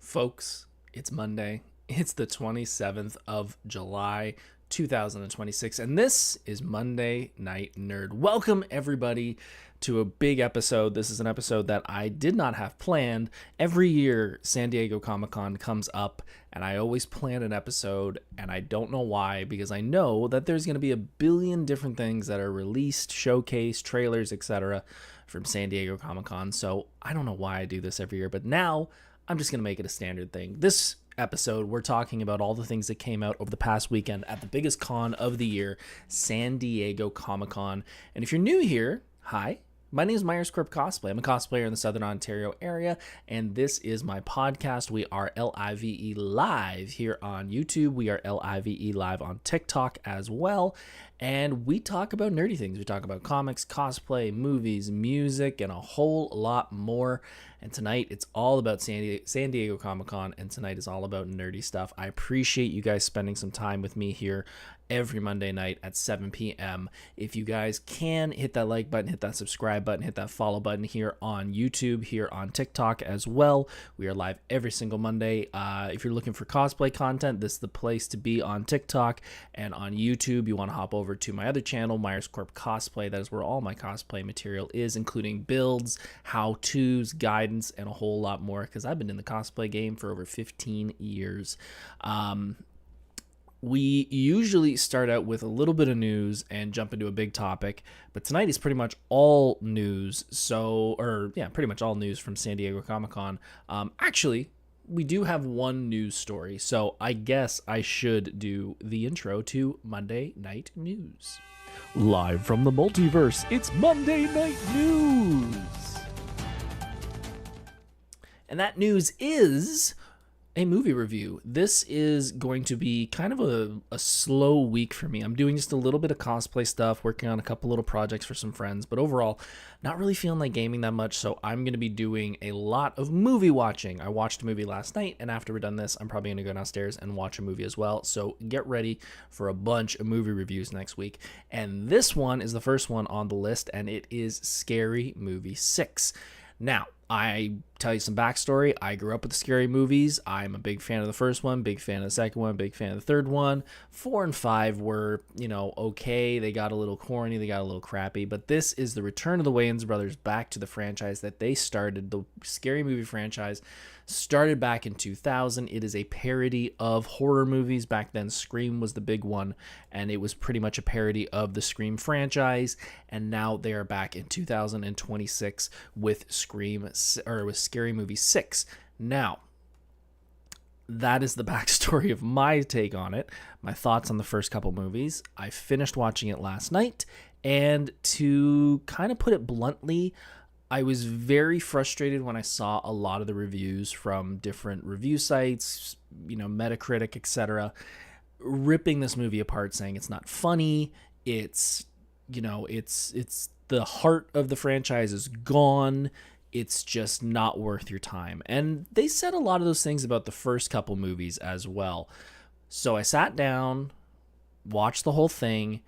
Folks, it's Monday. It's the 27th of July, 2026, and this is Monday Night Nerd. Welcome, everybody, to a big episode. This is an episode that I did not have planned. Every year, San Diego Comic-Con comes up, and I always plan an episode, and I don't know why, because I know that there's going to be a billion different things that are released, showcased, trailers, etc. from San Diego Comic-Con, so I don't know why I do this every year, but now I'm just going to make it a standard thing. This episode, we're talking about all the things that came out over the past weekend at the biggest con of the year, San Diego Comic-Con. And if you're new here, hi. My name is Myers Corp Cosplay. I'm a cosplayer in the Southern Ontario area, and this is my podcast. We are LIVE Live here on YouTube. We are LIVE Live on TikTok as well, and we talk about nerdy things. We talk about comics, cosplay, movies, music, and a whole lot more. And tonight, it's all about San Diego Comic-Con, and tonight is all about nerdy stuff. I appreciate you guys spending some time with me here every Monday night at 7 p.m. If you guys can, hit that like button, hit that subscribe button, hit that follow button here on YouTube, here on TikTok as well. We are live every single Monday. If you're looking for cosplay content, this is the place to be on TikTok. And on YouTube, you want to hop over to my other channel, Myers Corp Cosplay. That is where all my cosplay material is, including builds, how-tos, guidance, and a whole lot more, because I've been in the cosplay game for over 15 years. We usually start out with a little bit of news and jump into a big topic, but tonight is pretty much all news. Pretty much all news from San Diego Comic-Con. Actually, we do have one news story, so I guess I should do the intro to Monday Night News. Live from the multiverse, it's Monday Night News! And that news is a movie review. This is going to be kind of a slow week for me. I'm doing just a little bit of cosplay stuff, working on a couple little projects for some friends, but overall, not really feeling like gaming that much, so I'm going to be doing a lot of movie watching. I watched a movie last night, and after we're done this, I'm probably going to go downstairs and watch a movie as well, so get ready for a bunch of movie reviews next week. And this one is the first one on the list, and it is Scary Movie 6. Now, I tell you some backstory. I grew up with the scary movies. I'm a big fan of the first one, big fan of the second one, big fan of the third one. 4 and 5 were, okay. They got a little corny, they got a little crappy, but this is the return of the Wayans brothers back to the franchise that they started. The Scary Movie franchise started back in 2000. It is a parody of horror movies. Back then, Scream was the big one, and it was pretty much a parody of the Scream franchise, and now they are back in 2026 with Scary Movie 6. Now, that is the backstory of my take on it, my thoughts on the first couple movies. I finished watching it last night, and to kind of put it bluntly, I was very frustrated when I saw a lot of the reviews from different review sites, Metacritic, etc., ripping this movie apart, saying it's not funny, it's the heart of the franchise is gone, it's just not worth your time. And they said a lot of those things about the first couple movies as well. So I sat down, watched the whole thing,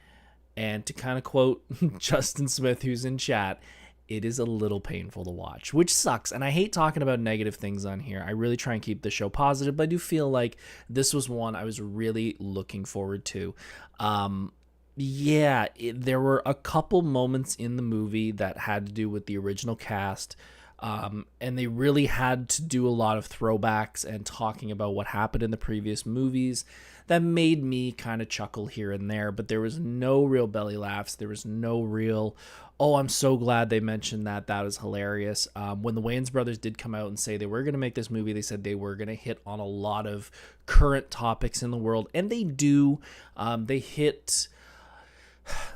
and to kind of quote Justin Smith, who's in chat, it is a little painful to watch, which sucks. And I hate talking about negative things on here. I really try and keep the show positive, but I do feel like this was one I was really looking forward to. There were a couple moments in the movie that had to do with the original cast, and they really had to do a lot of throwbacks and talking about what happened in the previous movies that made me kind of chuckle here and there, but there was no real belly laughs. There was no real, oh, I'm so glad they mentioned that. That was hilarious. When the Wayans brothers did come out and say they were going to make this movie, they said they were going to hit on a lot of current topics in the world, and they do.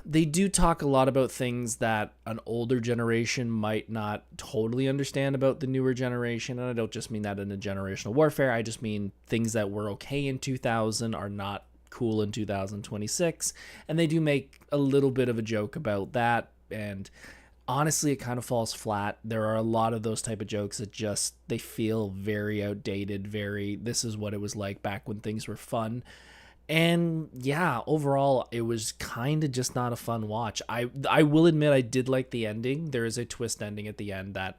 They do talk a lot about things that an older generation might not totally understand about the newer generation. And I don't just mean that in a generational warfare. I just mean things that were okay in 2000 are not cool in 2026. And they do make a little bit of a joke about that. And honestly, it kind of falls flat. There are a lot of those type of jokes that they feel very outdated. This is what it was like back when things were fun. And yeah, overall, it was kind of just not a fun watch. I will admit I did like the ending. There is a twist ending at the end that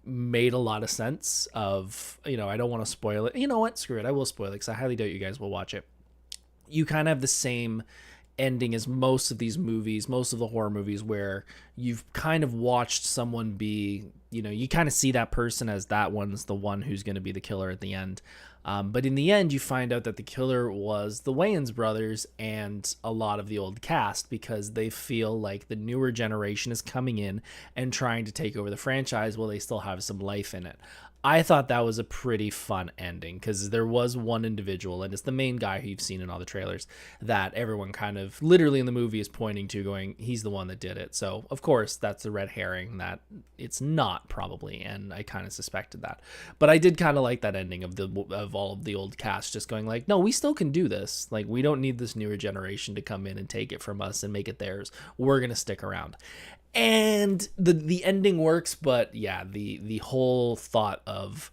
made a lot of sense of, I don't want to spoil it. You know what? Screw it. I will spoil it because I highly doubt you guys will watch it. You kind of have the same ending as most of these movies, most of the horror movies, where you've kind of watched someone be, you kind of see that person as that one's the one who's going to be the killer at the end. But in the end, you find out that the killer was the Wayans brothers and a lot of the old cast, because they feel like the newer generation is coming in and trying to take over the franchise while they still have some life in it. I thought that was a pretty fun ending, because there was one individual, and it's the main guy who you've seen in all the trailers, that everyone kind of literally in the movie is pointing to, going, he's the one that did it. So, of course, that's the red herring that it's not, probably, and I kind of suspected that. But I did kind of like that ending of all of the old cast just going like, no, we still can do this. Like, we don't need this newer generation to come in and take it from us and make it theirs. We're going to stick around. And the ending works, but yeah, the whole thought of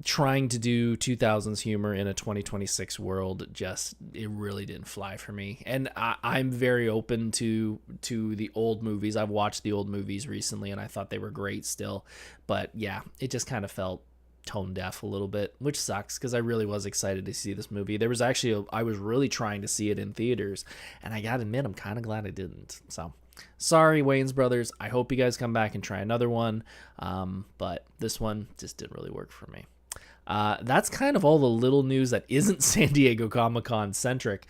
trying to do 2000s humor in a 2026 world, it really didn't fly for me. And I'm very open to the old movies. I've watched the old movies recently, and I thought they were great still. But yeah, it just kind of felt tone deaf a little bit, which sucks, because I really was excited to see this movie. There was actually I was really trying to see it in theaters, and I gotta admit, I'm kind of glad I didn't. So sorry, Wayans brothers. I hope you guys come back and try another one. But this one just didn't really work for me. That's kind of all the little news that isn't San Diego Comic-Con centric.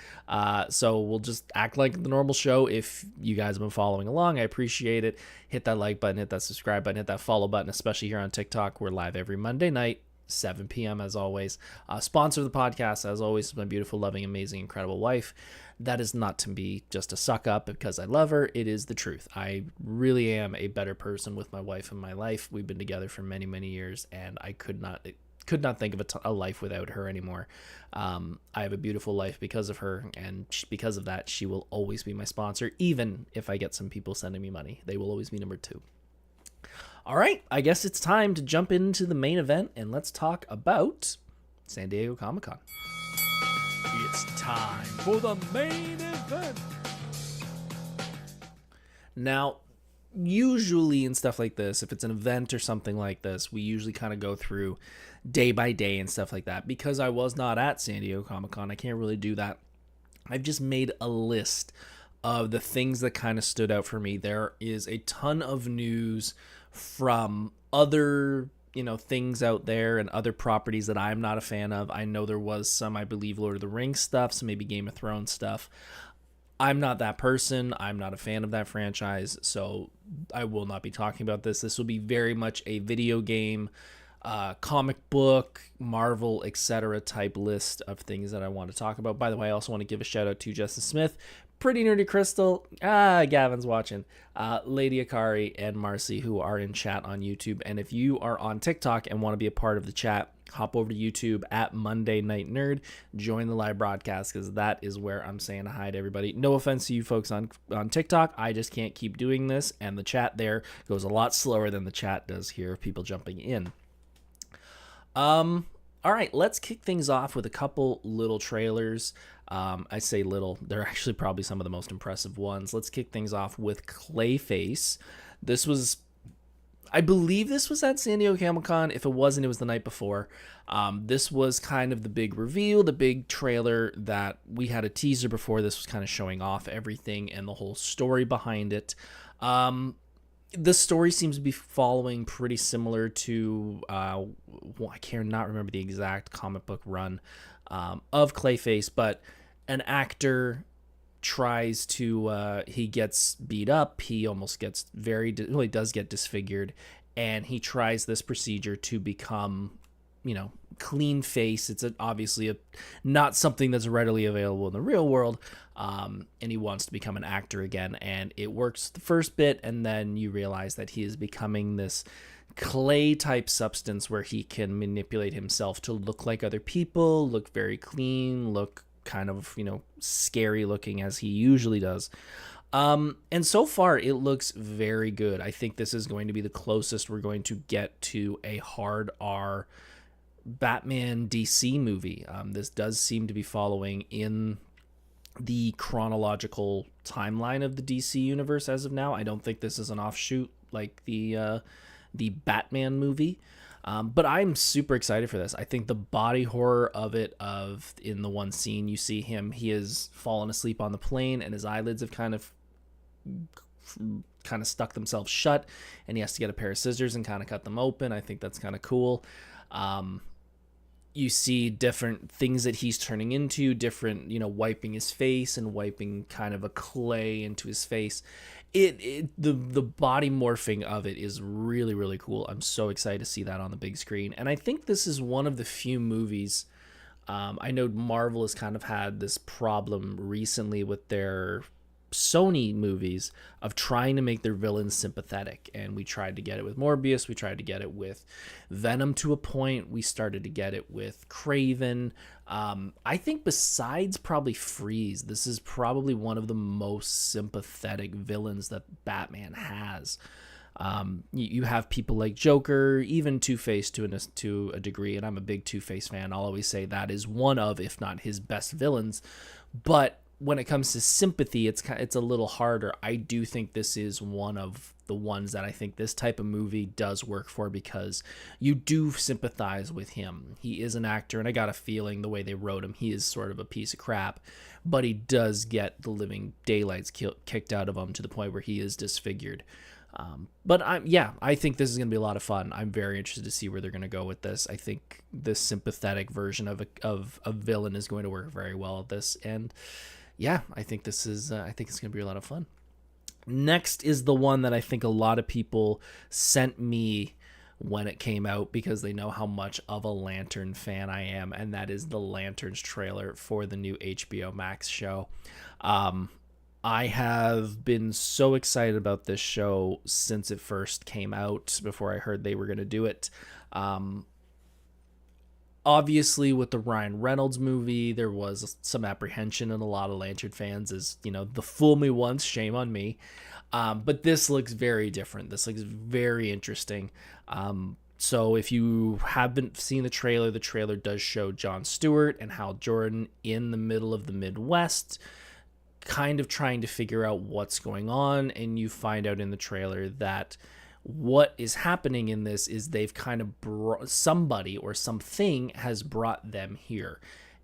So we'll just act like the normal show. If you guys have been following along, I appreciate it. Hit that like button, hit that subscribe button, hit that follow button, especially here on TikTok. We're live every Monday night, 7 p.m. as always. Sponsor the podcast, as always, my beautiful, loving, amazing, incredible wife. That is not to be just a suck up because I love her. It is the truth. I really am a better person with my wife in my life. We've been together for many, many years, and I could not think of a life without her anymore. I have a beautiful life because of her, and because of that, she will always be my sponsor. Even if I get some people sending me money, they will always be number two. All right, I guess it's time to jump into the main event, and let's talk about San Diego Comic-Con. It's time for the main event. Now, usually in stuff like this, if it's an event or something like this, we usually kind of go through day by day and stuff like that. Because I was not at San Diego Comic-Con, I can't really do that. I've just made a list of the things that kind of stood out for me. There is a ton of news from other things out there and other properties that I'm not a fan of. I know there was some, I believe, Lord of the Rings stuff, some maybe Game of Thrones stuff. I'm not that person. I'm not a fan of that franchise, so I will not be talking about this. This will be very much a video game, comic book, Marvel, etc. type list of things that I want to talk about. By the way, I also want to give a shout out to Justin Smith, Pretty Nerdy Crystal, Gavin's watching, Lady Akari, and Marcy, who are in chat on YouTube. And if you are on TikTok and want to be a part of the chat, hop over to YouTube at Monday Night Nerd, join the live broadcast, because that is where I'm saying hi to everybody. No offense to you folks on TikTok, I just can't keep doing this, and the chat there goes a lot slower than the chat does here of people jumping in. All right, let's kick things off with a couple little trailers. I say little, they're actually probably some of the most impressive ones. Let's kick things off with Clayface. I believe this was at San Diego Comic-Con. If it wasn't, it was the night before. This was kind of the big reveal, the big trailer that we had a teaser before. This was kind of showing off everything and the whole story behind it. The story seems to be following pretty similar to, I cannot remember the exact comic book run of Clayface, but an actor tries to, he gets beat up, he almost gets he does get disfigured, and he tries this procedure to become, clean face. It's obviously not something that's readily available in the real world, and he wants to become an actor again, and it works the first bit, and then you realize that he is becoming this clay type substance where he can manipulate himself to look like other people, look very clean, look kind of, scary looking as he usually does. And so far it looks very good. I think this is going to be the closest we're going to get to a hard R Batman DC movie. This does seem to be following in the chronological timeline of the DC universe as of now. I don't think this is an offshoot like the the Batman movie. But I'm super excited for this. I think the body horror of it, of in the one scene you see him, he has fallen asleep on the plane and his eyelids have kind of stuck themselves shut, and he has to get a pair of scissors and kind of cut them open. I think that's kind of cool. You see different things that he's turning into, different, wiping his face and wiping kind of a clay into his face. The body morphing of it is really, really cool. I'm so excited to see that on the big screen. And I think this is one of the few movies, I know Marvel has kind of had this problem recently with their Sony movies of trying to make their villains sympathetic, and we tried to get it with Morbius, we tried to get it with Venom to a point, we started to get it with Kraven. I think besides probably Freeze, this is probably one of the most sympathetic villains that Batman has. You have people like Joker, even Two-Face to a degree, and I'm a big Two-Face fan. I'll always say that is one of, if not his best villains, but when it comes to sympathy, it's a little harder. I do think this is one of the ones that I think this type of movie does work for, because you do sympathize with him. He is an actor, and I got a feeling the way they wrote him, he is sort of a piece of crap, but he does get the living daylights kicked out of him to the point where he is disfigured. But I think this is going to be a lot of fun. I'm very interested to see where they're going to go with this. I think this sympathetic version of a villain is going to work very well at this, and yeah, I think this is. I think it's going to be a lot of fun. Next is the one that I think a lot of people sent me when it came out, because they know how much of a Lantern fan I am, and that is the Lanterns trailer for the new HBO Max show. I have been so excited about this show since it first came out, before I heard they were going to do it. Obviously, with the Ryan Reynolds movie, there was some apprehension in a lot of Lantern fans, as, the fool me once, shame on me. But this looks very different. This looks very interesting. So if you haven't seen the trailer does show Jon Stewart and Hal Jordan in the middle of the Midwest, kind of trying to figure out what's going on, and you find out in the trailer that what is happening in this is they've kind of brought somebody or something has brought them here,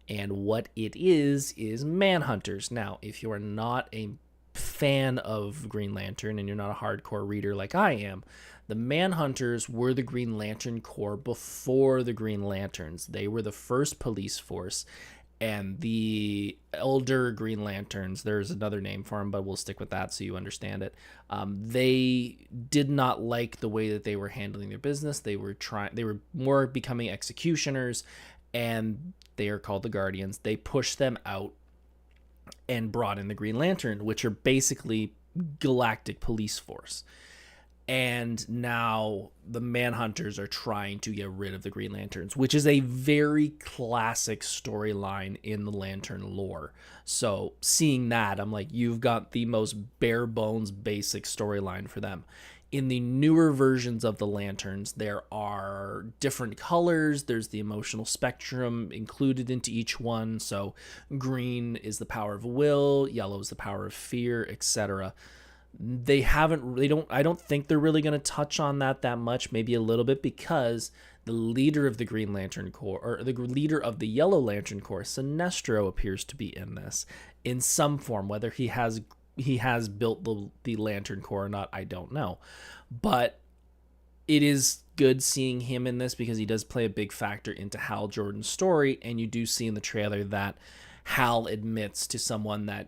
and what it is manhunters. Now, if you're not a fan of Green Lantern and you're not a hardcore reader like I am, the Manhunters were the Green Lantern Corps before the Green Lanterns. They were the first police force, and the elder Green Lanterns, there's another name for them, but we'll stick with that so you understand it. They did not like the way that they were handling their business. They were more becoming executioners, and they are called the Guardians. They pushed them out and brought in the Green Lantern, which are basically galactic police force. And now the Manhunters are trying to get rid of the Green Lanterns, which is a very classic storyline in the Lantern lore. So seeing that, I'm like, you've got the most bare bones basic storyline for them. In the newer versions of the Lanterns, there are different colors. There's the emotional spectrum included into each one. So green is the power of will, yellow is the power of fear, etc. I don't think they're really going to touch on that much, maybe a little bit, because the leader of the Green Lantern Corps, or the leader of the Yellow Lantern Corps, Sinestro, appears to be in this in some form. Whether he has built the Lantern Corps or not, I don't know. But it is good seeing him in this, because he does play a big factor into Hal Jordan's story, and you do see in the trailer that Hal admits to someone that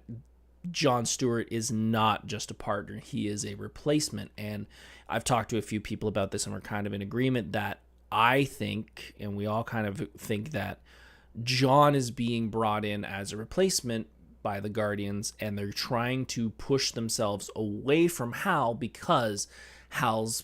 Jon Stewart is not just a partner, he is a replacement. And I've talked to a few people about this, and we're kind of in agreement that I think, and we all kind of think, that Jon is being brought in as a replacement by the Guardians, and they're trying to push themselves away from Hal, because Hal's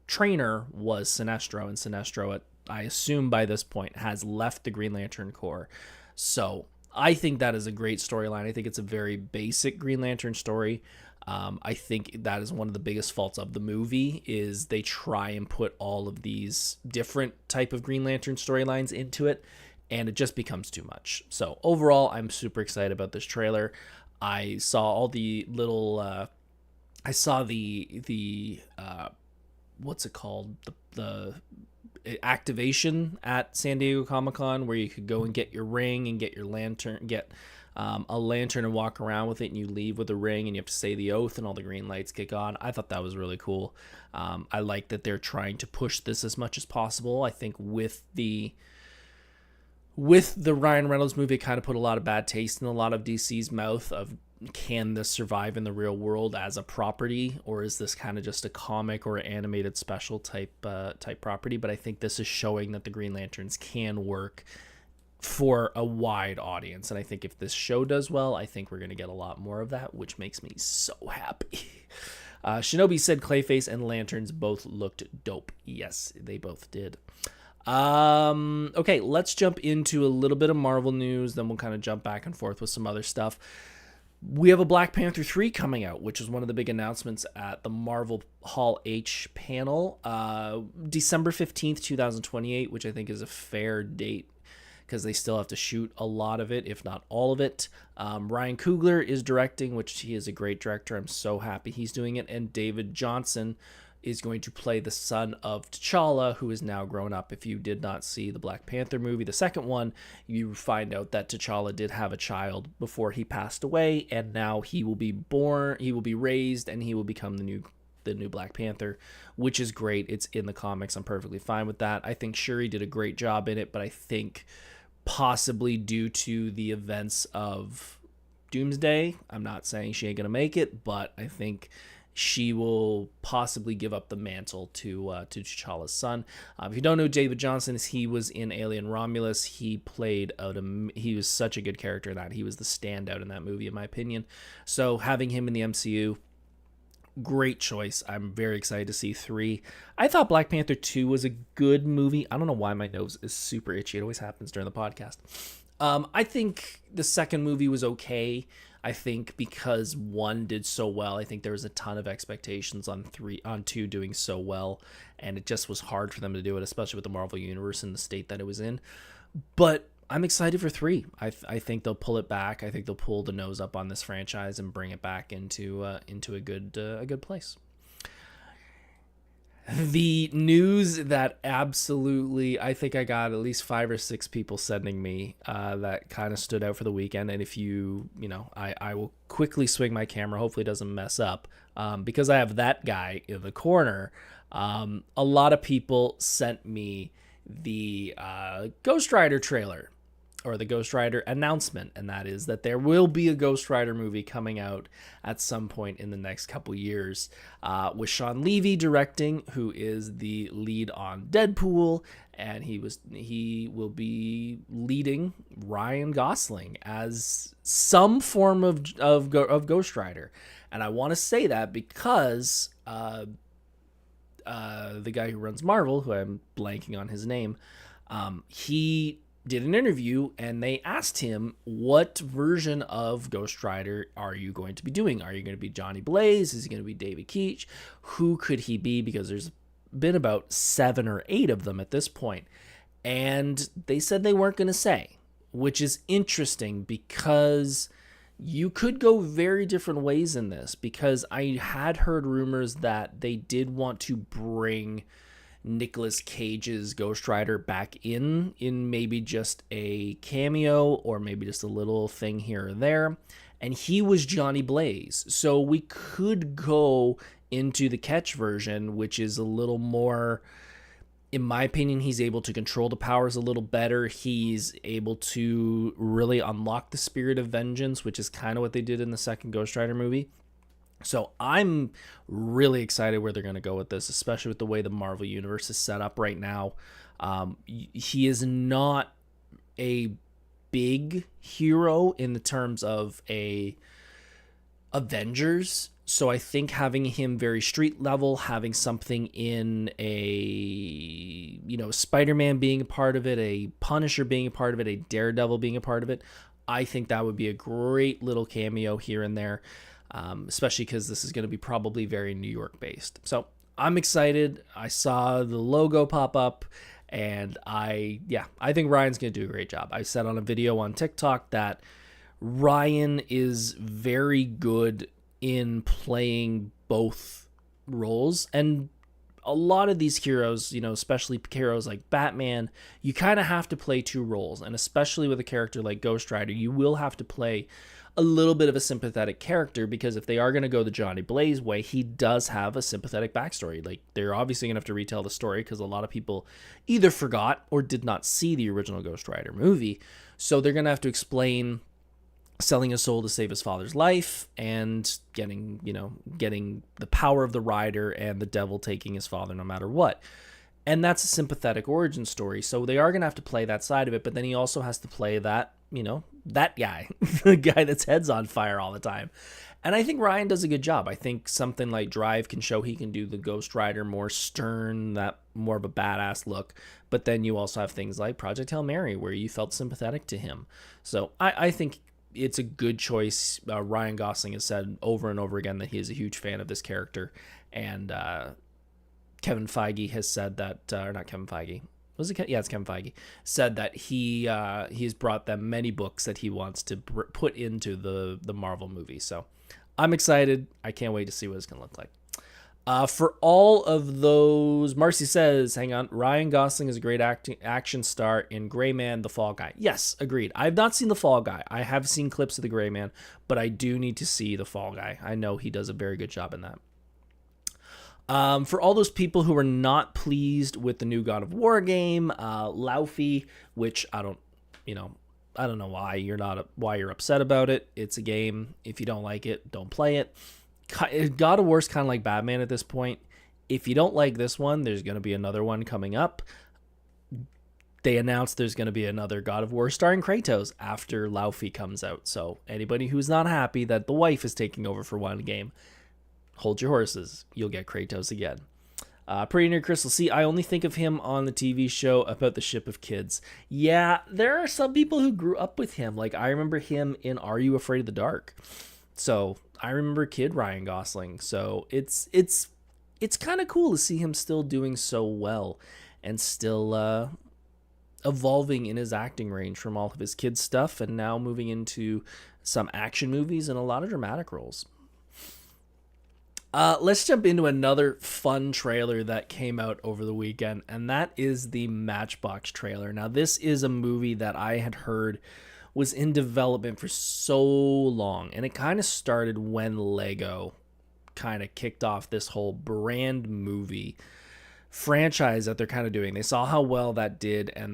trainer was Sinestro, and Sinestro, I assume by this point, has left the Green Lantern Corps. So I think that is a great storyline. I think it's a very basic Green Lantern story. I think that is one of the biggest faults of the movie, is they try and put all of these different type of Green Lantern storylines into it, and it just becomes too much. So overall, I'm super excited about this trailer. I saw all the little, I saw the what's it called? The activation at San Diego Comic-Con where you could go and get your ring and get your lantern, get a lantern and walk around with it, and you leave with a ring and you have to say the oath and all the green lights kick on. I thought that was really cool. I like that they're trying to push this as much as possible. I think with the Ryan Reynolds movie, it kind of put a lot of bad taste in a lot of DC's mouth of, can this survive in the real world as a property, or is this kind of just a comic or animated special type property? But I think this is showing that the Green Lanterns can work for a wide audience, and I think if this show does well, I think we're going to get a lot more of that, which makes me so happy. Shinobi said Clayface and Lanterns both looked dope. Yes, they both did. Okay, let's jump into a little bit of Marvel news, then we'll kind of jump back and forth with some other stuff. We have a Black Panther 3 coming out, which is one of the big announcements at the Marvel Hall H panel. December 15th, 2028, which I think is a fair date because they still have to shoot a lot of it, if not all of it. Ryan Coogler is directing, which he is a great director. I'm so happy he's doing it. And David Johnson is going to play the son of T'Challa, who is now grown up. If you did not see the Black Panther movie, the second one, you find out that T'Challa did have a child before he passed away, and now he will be born, he will be raised, and he will become the new Black Panther, which is great. It's in the comics. I'm perfectly fine with that. I think Shuri did a great job in it, but I think possibly due to the events of Doomsday, I'm not saying she ain't gonna make it, but I think she will possibly give up the mantle to T'Challa's son. If you don't know David Johnson, he was in Alien Romulus. He was such a good character in that. He was the standout in that movie, in my opinion. So having him in the MCU, great choice. I'm very excited to see 3. I thought Black Panther 2 was a good movie. I don't know why my nose is super itchy. It always happens during the podcast. I think the second movie was okay. I think because 1 did so well, I think there was a ton of expectations on 2 doing so well, and it just was hard for them to do it, especially with the Marvel Universe and the state that it was in. But I'm excited for 3. I think they'll pull it back. I think they'll pull the nose up on this franchise and bring it back into a good place. The news that absolutely, I think I got at least 5 or 6 people sending me that kind of stood out for the weekend. And if I will quickly swing my camera. Hopefully it doesn't mess up because I have that guy in the corner. A lot of people sent me the Ghost Rider trailer, or the Ghost Rider announcement, and that is that there will be a Ghost Rider movie coming out at some point in the next couple years, with Sean Levy directing, who is the lead on Deadpool, and he will be leading Ryan Gosling as some form of Ghost Rider. And I want to say that because the guy who runs Marvel, who I'm blanking on his name, he did an interview and they asked him, what version of Ghost Rider are you going to be doing? Are you going to be Johnny Blaze? Is he going to be David Keach? Who could he be? Because there's been about 7 or 8 of them at this point. And they said they weren't going to say, which is interesting because you could go very different ways in this, because I had heard rumors that they did want to bring Nicolas Cage's Ghost Rider back in maybe just a cameo or maybe just a little thing here or there, and he was Johnny Blaze. So we could go into the Ketch version, which is a little more, in my opinion, he's able to control the powers a little better. He's able to really unlock the spirit of vengeance, which is kind of what they did in the second Ghost Rider movie. So I'm really excited where they're going to go with this, especially with the way the Marvel Universe is set up right now. He is not a big hero in the terms of a Avengers. So I think having him very street level, having something in a, Spider-Man being a part of it, a Punisher being a part of it, a Daredevil being a part of it, I think that would be a great little cameo here and there. Especially because this is going to be probably very New York based. So I'm excited. I saw the logo pop up and I think Ryan's going to do a great job. I said on a video on TikTok that Ryan is very good in playing both roles. And a lot of these heroes, especially heroes like Batman, you kind of have to play two roles. And especially with a character like Ghost Rider, you will have to play a little bit of a sympathetic character, because if they are going to go the Johnny Blaze way, he does have a sympathetic backstory. Like, they're obviously going to have to retell the story because a lot of people either forgot or did not see the original Ghost Rider movie. So they're going to have to explain selling his soul to save his father's life and getting the power of the rider and the devil taking his father no matter what. And that's a sympathetic origin story. So they are going to have to play that side of it, but then he also has to play that, that guy, the guy that's head's on fire all the time. And I think Ryan does a good job. I think something like Drive can show he can do the Ghost Rider more stern, that more of a badass look. But then you also have things like Project Hail Mary, where you felt sympathetic to him. So I think it's a good choice. Ryan Gosling has said over and over again that he is a huge fan of this character. And Kevin Feige has said that, or not Kevin Feige. Was it? Yeah, it's Kevin Feige. Said that he's brought them many books that he wants to put into the Marvel movie. So I'm excited. I can't wait to see what it's going to look like. For all of those, Marcy says, hang on, Ryan Gosling is a great action star in Gray Man, The Fall Guy. Yes, agreed. I've not seen The Fall Guy. I have seen clips of The Gray Man, but I do need to see The Fall Guy. I know he does a very good job in that. For all those people who are not pleased with the new God of War game, Laufey, which I don't know why you're upset about it. It's a game. If you don't like it, don't play it. God of War is kind of like Batman at this point. If you don't like this one, there's going to be another one coming up. They announced there's going to be another God of War starring Kratos after Laufey comes out. So anybody who's not happy that the wife is taking over for one game, hold your horses. You'll get Kratos again. Pretty Near Crystal C, I only think of him on the TV show about the ship of kids. Yeah, there are some people who grew up with him. Like, I remember him in Are You Afraid of the Dark? So I remember kid Ryan Gosling. So it's kind of cool to see him still doing so well and still evolving in his acting range from all of his kids stuff and now moving into some action movies and a lot of dramatic roles. Let's jump into another fun trailer that came out over the weekend, and that is the Matchbox trailer. Now, this is a movie that I had heard was in development for so long, and it kind of started when Lego kind of kicked off this whole brand movie franchise that they're kind of doing. They saw how well that did, and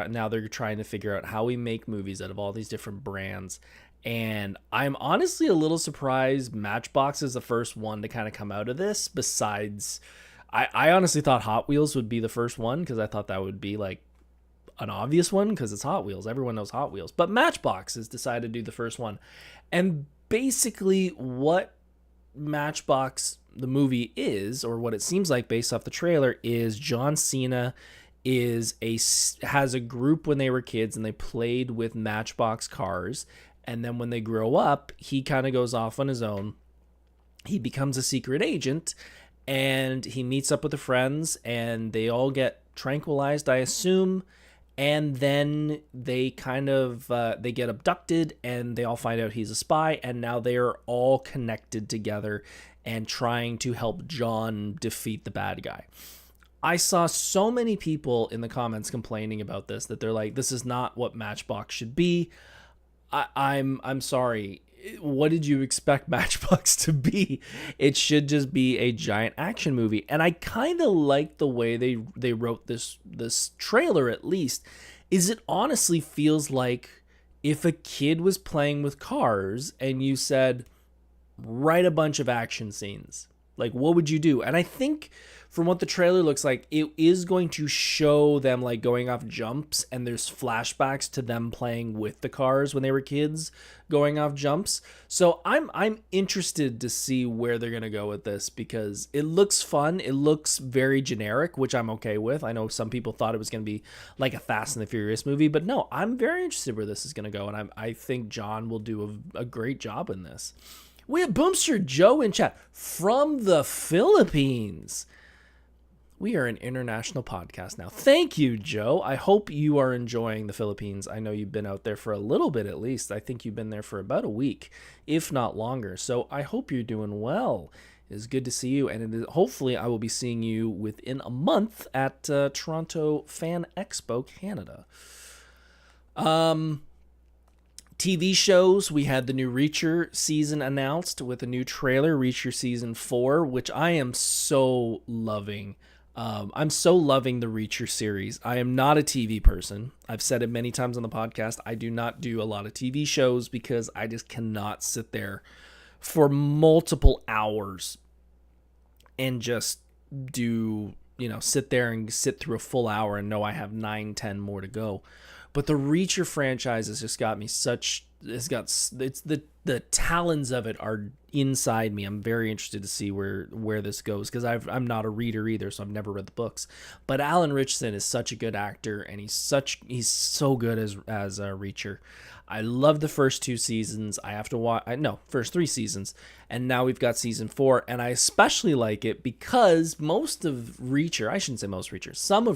now they're trying to figure out how we make movies out of all these different brands. And I'm honestly a little surprised Matchbox is the first one to kind of come out of this. Besides, I honestly thought Hot Wheels would be the first one, because I thought that would be like an obvious one because it's Hot Wheels. Everyone knows Hot Wheels. But Matchbox has decided to do the first one. And basically what Matchbox, the movie, is, or what it seems like based off the trailer, is John Cena has a group when they were kids and they played with Matchbox cars. And then when they grow up, he kind of goes off on his own. He becomes a secret agent and he meets up with the friends and they all get tranquilized, I assume. And then they they get abducted and they all find out he's a spy. And now they are all connected together and trying to help John defeat the bad guy. I saw so many people in the comments complaining about this, that they're like, this is not what Matchbox should be. I'm sorry. What did you expect Matchbox to be? It should just be a giant action movie. And I kind of like the way they wrote this trailer, at least. Is it honestly feels like if a kid was playing with cars and you said, write a bunch of action scenes, like, what would you do? And I think from what the trailer looks like, it is going to show them like going off jumps, and there's flashbacks to them playing with the cars when they were kids, going off jumps. So I'm interested to see where they're going to go with this, because it looks fun. It looks very generic, which I'm okay with. I know some people thought it was going to be like a Fast and the Furious movie, but no, I'm very interested where this is going to go. And I think John will do a great job in this. We have Boomster Joe in chat from the Philippines. We are an international podcast now. Thank you, Joe. I hope you are enjoying the Philippines. I know you've been out there for a little bit at least. I think you've been there for about a week, if not longer. So I hope you're doing well It is good to see you, and hopefully I will be seeing you within a month at Toronto Fan Expo, Canada. TV shows, we had the new Reacher season announced with a new trailer, Reacher Season 4, which I am so loving. I'm so loving the Reacher series. I am not a TV person. I've said it many times on the podcast. I do not do a lot of TV shows because I just cannot sit there for multiple hours and just sit there and sit through a full hour and know I have 9-10 more to go. But the Reacher franchise has just got me the talons of it are inside me. I'm very interested to see where this goes, because I'm not a reader either, so I've never read the books. But Alan Ritchson is such a good actor, and he's so good as Reacher. I love the first 2 seasons. I have to watch first 3 seasons, and now we've got season 4, and I especially like it because some of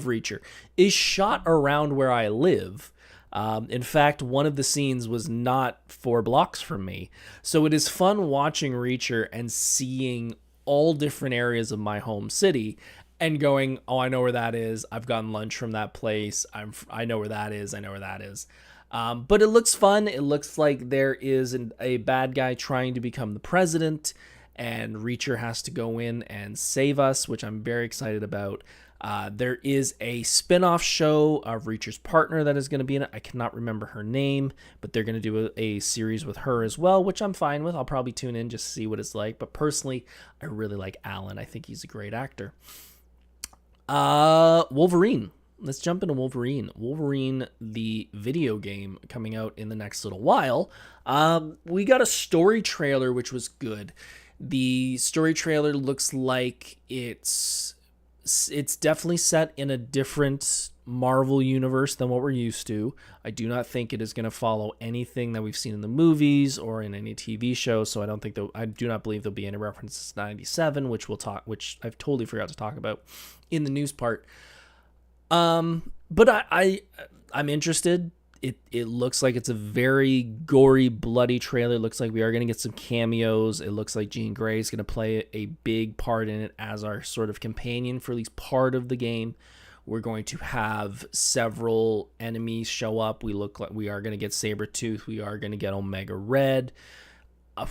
Reacher is shot around where I live. In fact, one of the scenes was not 4 blocks from me. So it is fun watching Reacher and seeing all different areas of my home city and going, oh, I know where that is. I've gotten lunch from that place. I know where that is. I know where that is. But it looks fun. It looks like there is a bad guy trying to become the president, and Reacher has to go in and save us, which I'm very excited about. There is a spin-off show of Reacher's partner that is going to be in it. I cannot remember her name, but they're going to do a series with her as well, which I'm fine with. I'll probably tune in just to see what it's like. But personally, I really like Alan. I think he's a great actor. Wolverine. Let's jump into Wolverine. Wolverine, the video game, coming out in the next little while. We got a story trailer, which was good. The story trailer looks like it's definitely set in a different Marvel universe than what we're used to. I do not think it is going to follow anything that we've seen in the movies or in any TV show, so I do not believe there'll be any references to 97, which I've totally forgot to talk about in the news part. But I'm interested. It looks like it's a very gory, bloody trailer. It looks like we are going to get some cameos. It looks like Jean Grey is going to play a big part in it as our sort of companion for at least part of the game. We're going to have several enemies show up. We are going to get Sabretooth. We are going to get Omega Red. I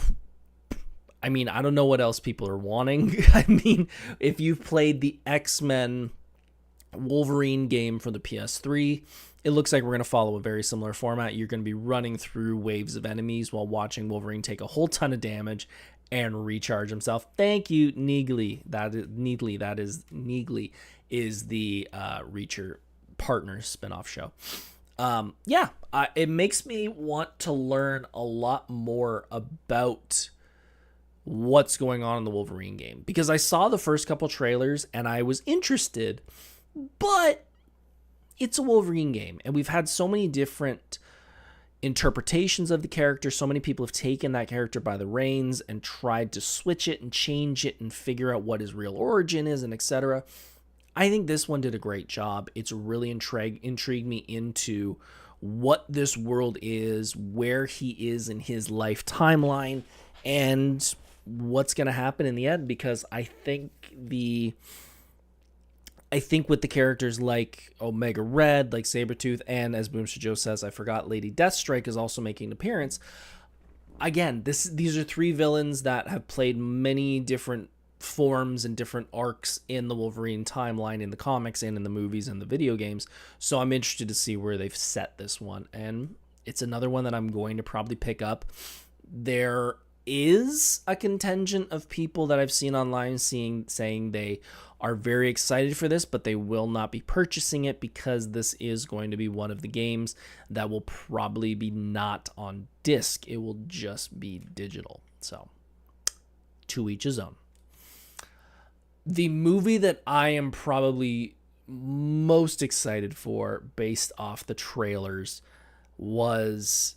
mean, I don't know what else people are wanting. I mean, if you've played the X-Men Wolverine game for the PS3, it looks like we're going to follow a very similar format. You're going to be running through waves of enemies while watching Wolverine take a whole ton of damage and recharge himself. Thank you, Neegly. That is the Reacher partner spinoff show. It makes me want to learn a lot more about what's going on in the Wolverine game, because I saw the first couple trailers and I was interested, but it's a Wolverine game, and we've had so many different interpretations of the character. So many people have taken that character by the reins and tried to switch it and change it and figure out what his real origin is and etc. I think this one did a great job. It's really intrigued me into what this world is, where he is in his life timeline, and what's going to happen in the end, because I think with the characters like Omega Red, like Sabretooth, and as Boomster Joe says, I forgot Lady Deathstrike is also making an appearance. Again, these are 3 villains that have played many different forms and different arcs in the Wolverine timeline, in the comics and in the movies and the video games. So I'm interested to see where they've set this one. And it's another one that I'm going to probably pick up. There is a contingent of people that I've seen online saying they are very excited for this, but they will not be purchasing it because this is going to be one of the games that will probably be not on disc. It will just be digital. So, to each his own. The movie that I am probably most excited for based off the trailers was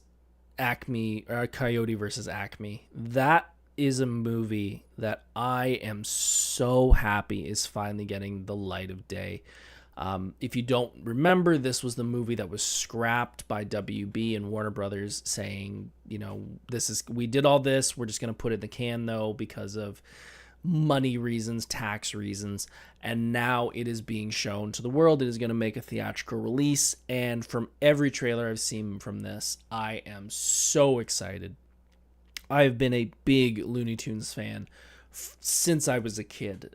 Coyote versus Acme. That is a movie that I am so happy is finally getting the light of day. If you don't remember, this was the movie that was scrapped by WB and Warner Brothers, saying, we did all this, we're just going to put it in the can though because of money reasons, tax reasons, and now it is being shown to the world. It is going to make a theatrical release, and from every trailer I've seen from this, I am so excited. I've been a big Looney Tunes fan since I was a kid.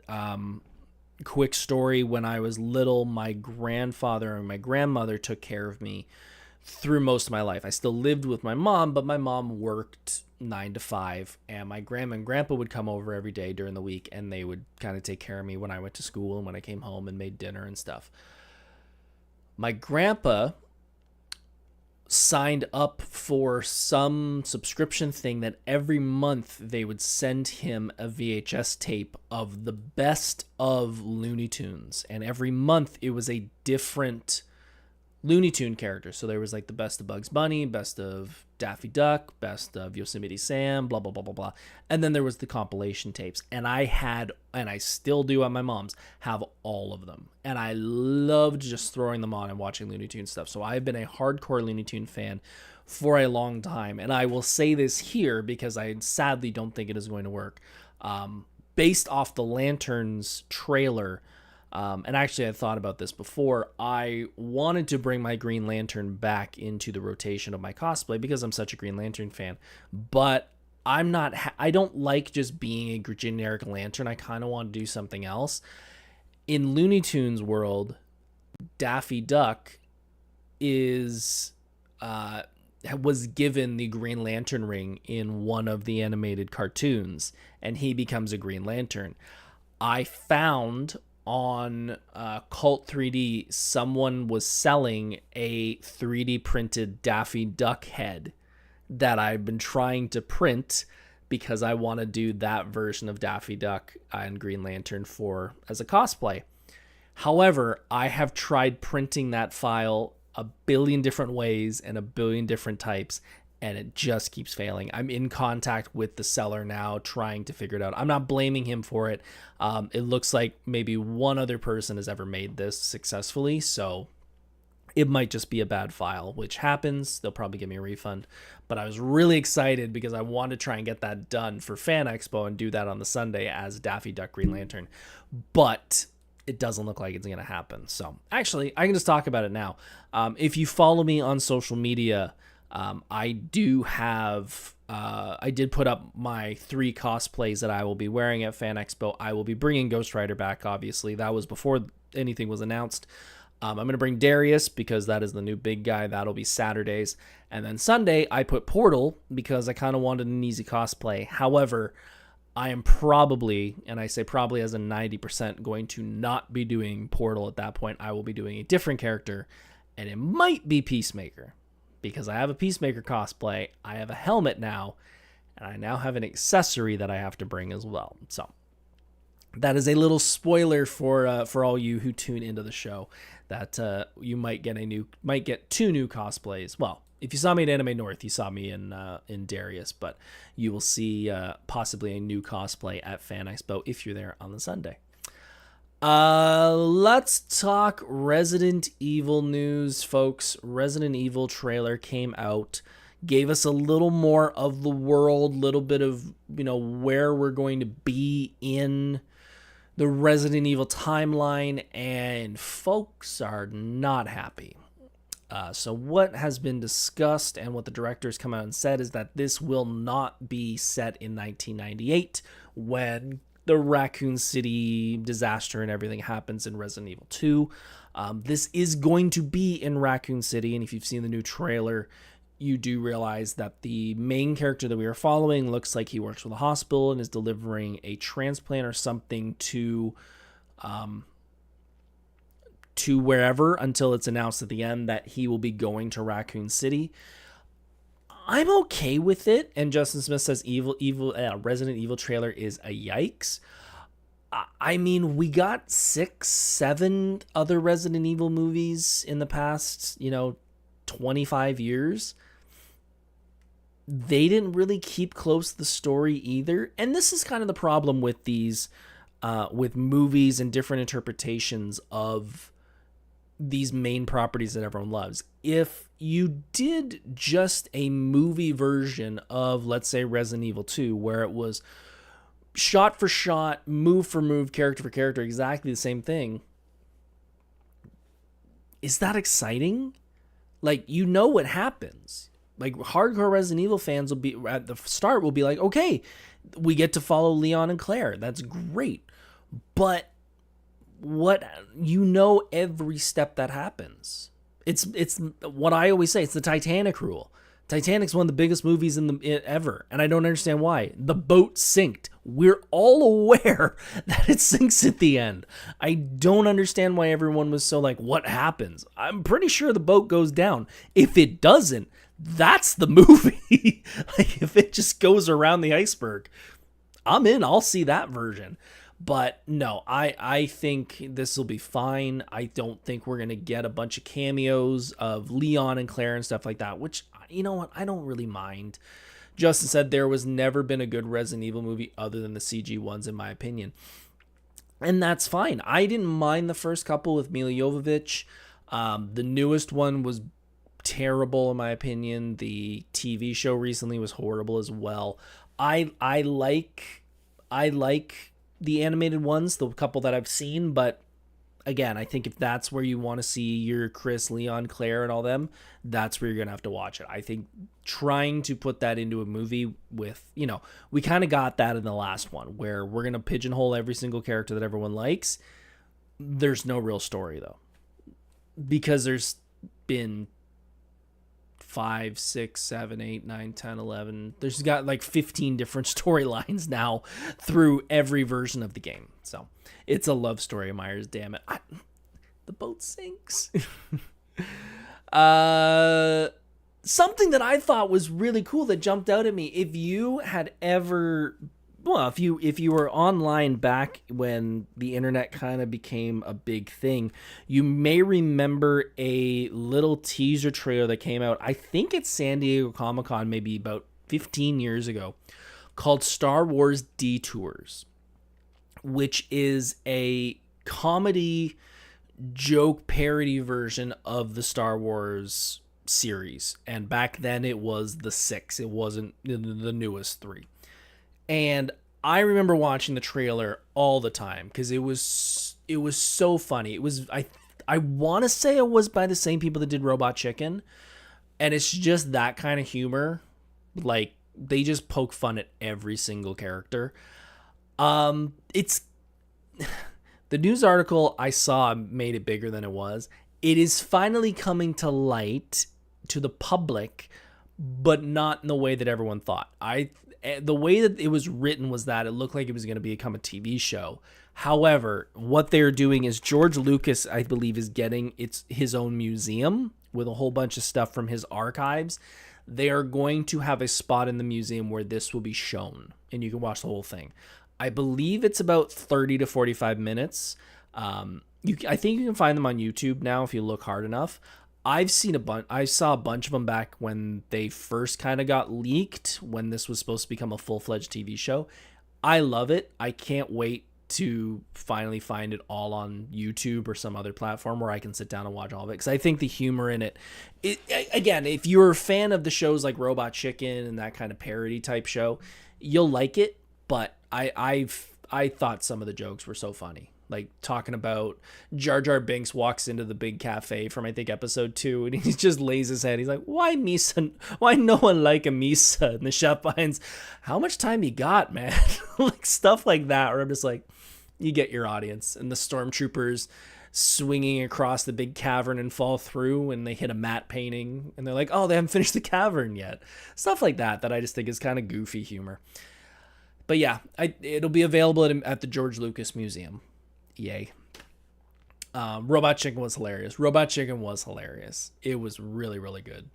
Quick story, when I was little, my grandfather and my grandmother took care of me through most of my life. I still lived with my mom, but my mom worked 9 to 5, and my grandma and grandpa would come over every day during the week, and they would kind of take care of me when I went to school and when I came home and made dinner and stuff. My grandpa signed up for some subscription thing that every month they would send him a VHS tape of the best of Looney Tunes, and every month it was a different Looney Tune character. So there was like the best of Bugs Bunny, best of Daffy Duck, best of Yosemite Sam, blah, blah, blah, blah, blah. And then there was the compilation tapes. And I had, and I still do at my mom's, have all of them. And I loved just throwing them on and watching Looney Tune stuff. So I've been a hardcore Looney Tune fan for a long time. And I will say this here because I sadly don't think it is going to work. Based off the Lanterns trailer, and actually I thought about this before, I wanted to bring my Green Lantern back into the rotation of my cosplay because I'm such a Green Lantern fan, but I don't like just being a generic Lantern. I kind of want to do something else. In Looney Tunes world, Daffy Duck was given the Green Lantern ring in one of the animated cartoons, and he becomes a Green Lantern. I found on Cult 3D, someone was selling a 3D printed Daffy Duck head that I've been trying to print because I want to do that version of Daffy Duck and Green Lantern as a cosplay. However, I have tried printing that file a billion different ways and a billion different types, and it just keeps failing. I'm in contact with the seller now trying to figure it out. I'm not blaming him for it. It looks like maybe one other person has ever made this successfully, so it might just be a bad file, which happens. They'll probably give me a refund. But I was really excited because I wanted to try and get that done for Fan Expo and do that on the Sunday as Daffy Duck Green Lantern. But it doesn't look like it's going to happen. So actually, I can just talk about it now. If you follow me on social media, I did put up my 3 cosplays that I will be wearing at Fan Expo. I will be bringing Ghost Rider back, obviously. That was before anything was announced. I'm going to bring Darius because that is the new big guy. That'll be Saturdays. And then Sunday, I put Portal because I kind of wanted an easy cosplay. However, I am probably, and I say probably as a 90%, going to not be doing Portal at that point. I will be doing a different character, and it might be Peacemaker. Because I have a Peacemaker cosplay, I have a helmet now, and I now have an accessory that I have to bring as well. So that is a little spoiler for all you who tune into the show, that you might get 2 new cosplays. Well, if you saw me at Anime North, you saw me in Darius, but you will see possibly a new cosplay at Fan Expo if you're there on the Sunday. Let's talk Resident Evil news, folks. Resident Evil trailer came out, gave us a little more of the world, little bit of, where we're going to be in the Resident Evil timeline, and folks are not happy. So what has been discussed and what the directors come out and said is that this will not be set in 1998 when the Raccoon City disaster and everything happens in Resident Evil 2. This is going to be in Raccoon City, and if you've seen the new trailer, you do realize that the main character that we are following looks like he works for the hospital and is delivering a transplant or something to wherever, until it's announced at the end that he will be going to Raccoon City. I'm okay with it, and Justin Smith says Resident Evil trailer is a yikes. I mean, we got 6, 7 other Resident Evil movies in the past, 25 years. They didn't really keep close to the story either, and this is kind of the problem with these, with movies and different interpretations of these main properties that everyone loves. If you did just a movie version of, let's say, Resident Evil 2, where it was shot for shot, move for move, character for character, exactly the same thing. Is that exciting? Like, you know what happens. Like, hardcore Resident Evil fans will be, at the start, will be like, okay, we get to follow Leon and Claire. That's great. But every step that happens. It's what I always say. It's the Titanic rule. Titanic's one of the biggest movies ever, and I don't understand why. The boat sinked. We're all aware that it sinks at the end. I don't understand why everyone was so like, what happens? I'm pretty sure the boat goes down. If it doesn't, that's the movie. Like, if it just goes around the iceberg, I'm in. I'll see that version. But no, I think this will be fine. I don't think we're going to get a bunch of cameos of Leon and Claire and stuff like that, which, you know what, I don't really mind. Justin said there was never been a good Resident Evil movie other than the CG ones, in my opinion. And that's fine. I didn't mind the first couple with Mila Jovovich. The newest one was terrible, in my opinion. The TV show recently was horrible as well. I like the animated ones, the couple that I've seen, but again, I think if that's where you want to see your Chris, Leon, Claire, and all them, that's where you're going to have to watch it. I think trying to put that into a movie with, we kind of got that in the last one, where we're going to pigeonhole every single character that everyone likes. There's no real story, though, because there's been 5, 6, 7, 8, 9, 10, 11. There's got like 15 different storylines now through every version of the game. So it's a love story of Myers, damn it. The boat sinks. Something that I thought was really cool that jumped out at me. If you had ever, if you were online back when the internet kind of became a big thing, you may remember a little teaser trailer that came out. I think it's San Diego Comic-Con, maybe about 15 years ago, called Star Wars Detours, which is a comedy joke parody version of the Star Wars series. And back then it was the 6. It wasn't the newest 3. And I remember watching the trailer all the time because it was so funny. It was I want to say it was by the same people that did Robot Chicken, and it's just that kind of humor. Like, they just poke fun at every single character. It's the news article I saw made it bigger than it was. It is finally coming to light to the public, but not in the way that everyone thought. The way that it was written was that it looked like it was going to become a TV show. However, what they're doing is George Lucas, I believe, is getting his own museum with a whole bunch of stuff from his archives. They are going to have a spot in the museum where this will be shown, and you can watch the whole thing. I believe it's about 30 to 45 minutes. I think you can find them on YouTube now if you look hard enough. I saw a bunch of them back when they first kind of got leaked, when this was supposed to become a full-fledged TV show. I love it. I can't wait to finally find it all on YouTube or some other platform where I can sit down and watch all of it, because I think the humor in it, again, if you're a fan of the shows like Robot Chicken and that kind of parody type show, you'll like it. But I thought some of the jokes were so funny. Like, talking about Jar Jar Binks walks into the big cafe from, I think, episode 2, and he just lays his head. He's like, why Misa? Why no one like a Misa? And the chef finds, how much time you got, man? Like, stuff like that, where I'm just like, you get your audience. And the stormtroopers swinging across the big cavern and fall through, and they hit a matte painting, and they're like, oh, they haven't finished the cavern yet. Stuff like that I just think is kind of goofy humor. But yeah, it'll be available at the George Lucas Museum. Yay. Robot Chicken was hilarious. It was really, really good.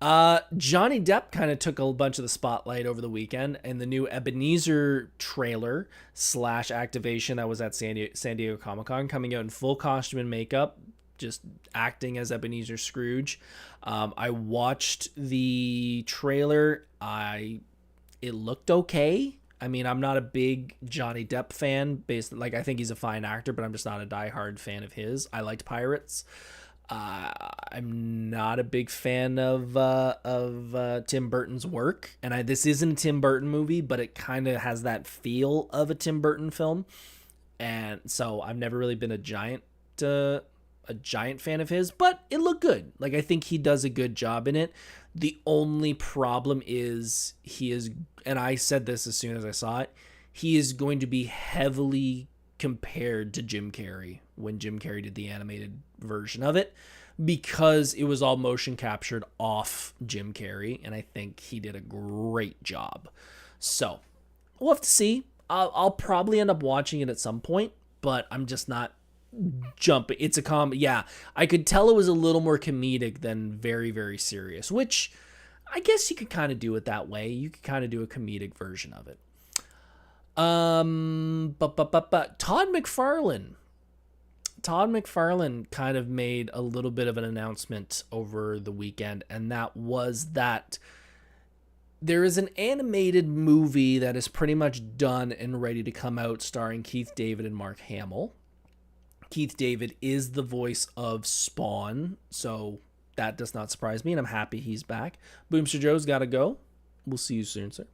Johnny Depp kind of took a bunch of the spotlight over the weekend in the new Ebenezer trailer / activation that was at San Diego Comic-Con, coming out in full costume and makeup, just acting as Ebenezer Scrooge. I watched the trailer. It looked okay. I mean, I'm not a big Johnny Depp fan. I think he's a fine actor, but I'm just not a diehard fan of his. I liked Pirates. I I'm not a big fan of Tim Burton's work, and this isn't a Tim Burton movie, but it kind of has that feel of a Tim Burton film, and so I've never really been a giant fan of his, but it looked good. Like, I think he does a good job in it. The only problem is and I said this as soon as I saw it, he is going to be heavily compared to Jim Carrey when Jim Carrey did the animated version of it, because it was all motion captured off Jim Carrey, and I think he did a great job. So we'll have to see. I'll probably end up watching it at some point, but I'm just not jumping. It's a comedy. Yeah, I could tell it was a little more comedic than very, very serious, which I guess you could kind of do it that way. You could kind of do a comedic version of it. But Todd McFarlane kind of made a little bit of an announcement over the weekend, and that was that there is an animated movie that is pretty much done and ready to come out, starring Keith David and Mark Hamill. Keith David is the voice of Spawn, so that does not surprise me, and I'm happy he's back. Boomster Joe's got to go. We'll see you soon, sir.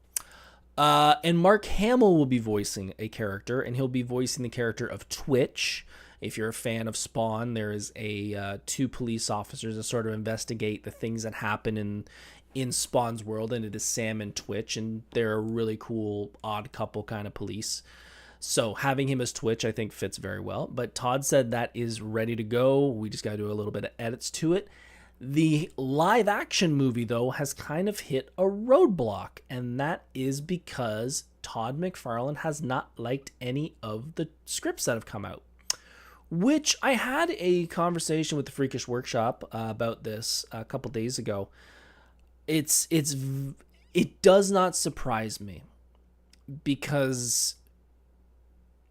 And Mark Hamill will be voicing a character, and he'll be voicing the character of Twitch. If you're a fan of Spawn, there is two police officers that sort of investigate the things that happen in Spawn's world, and it is Sam and Twitch, and they're a really cool, odd couple kind of police. So having him as Twitch, I think, fits very well. But Todd said that is ready to go. We just got to do a little bit of edits to it. The live action movie, though, has kind of hit a roadblock, and that is because Todd McFarlane has not liked any of the scripts that have come out, which I had a conversation with the Freakish Workshop about this a couple days ago. It does not surprise me, because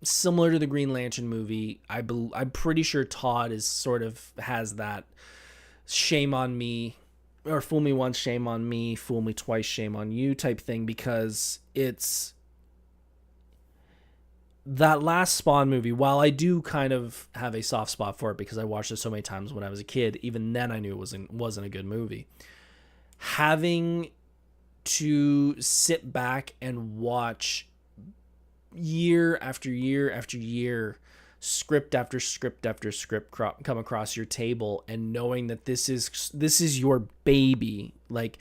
similar to the Green Lantern movie, I'm pretty sure Todd has that shame on me, or fool me once, shame on me, fool me twice, shame on you type thing, because it's that last Spawn movie. While I do kind of have a soft spot for it because I watched it so many times when I was a kid, even then I knew it wasn't a good movie. Having to sit back and watch year after year after year, script after script after script come across your table, and knowing that this is your baby. Like,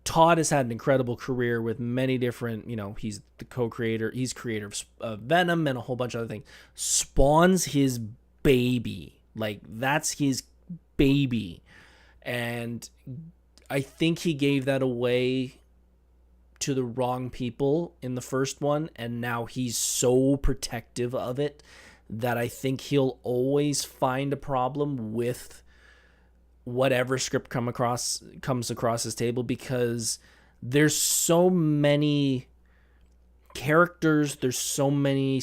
Todd has had an incredible career with many different, he's the co-creator, he's creator of Venom and a whole bunch of other things. Spawn's his baby. Like, that's his baby. And I think he gave that away to the wrong people in the first one, and now he's so protective of it that I think he'll always find a problem with whatever script comes across his table, because there's so many characters, there's so many.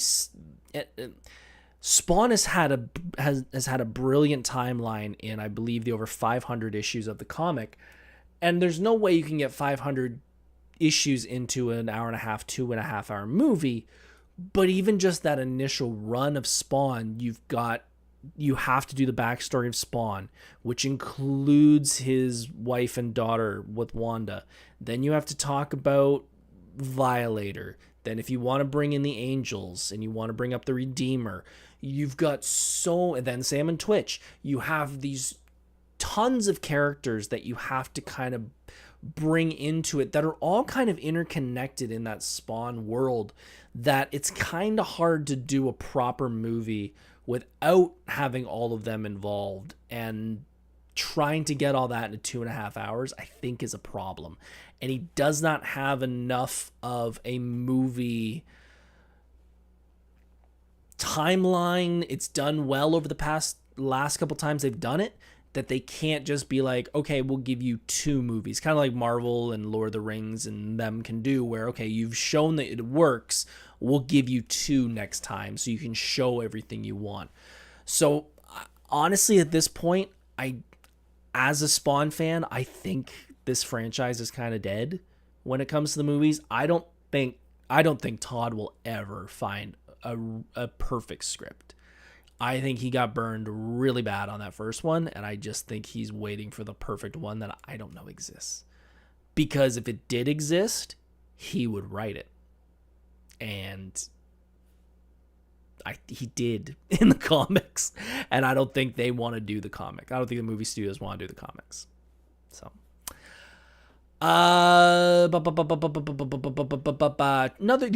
Spawn has had a brilliant timeline in, I believe, the over 500 issues of the comic, and there's no way you can get 500 issues into an hour and a half, 2.5 hour movie. But even just that initial run of Spawn, you have to do the backstory of Spawn, which includes his wife and daughter with Wanda. Then you have to talk about Violator. Then if you want to bring in the Angels and you want to bring up the Redeemer, you've got and then Sam and Twitch. You have these tons of characters that you have to kind of bring into it that are all kind of interconnected in that Spawn world, that it's kind of hard to do a proper movie without having all of them involved, and trying to get all that into 2.5 hours, I think, is a problem. And he does not have enough of a movie timeline. It's done well over the last couple times they've done it, that they can't just be like, okay, we'll give you 2 movies, kind of like Marvel and Lord of the Rings and them can do, where, okay, you've shown that it works, we'll give you 2 next time so you can show everything you want. So honestly, at this point, as a Spawn fan, I think this franchise is kind of dead when it comes to the movies. I don't think Todd will ever find a perfect script. I think he got burned really bad on that first one, and I just think he's waiting for the perfect one that I don't know exists. Because if it did exist, he would write it. And he did in the comics, and I don't think they want to do the comic. I don't think the movie studios want to do the comics. So, the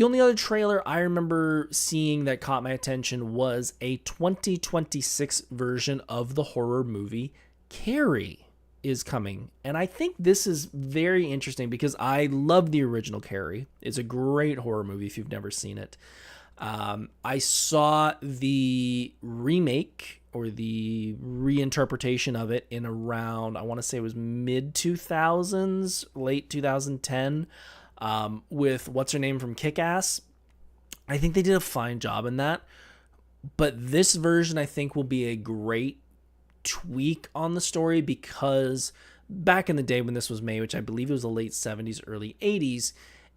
only other trailer I remember seeing that caught my attention was a 2026 version of the horror movie Carrie is coming. And I think this is very interesting because I love the original Carrie. It's a great horror movie if you've never seen it. I saw the remake or the reinterpretation of it in around, I want to say it was mid 2000s, late 2010, with what's her name from Kick-Ass. I think they did a fine job in that, but this version I think will be a great tweak on the story because back in the day when this was made, which I believe it was the late 70s, early 80s,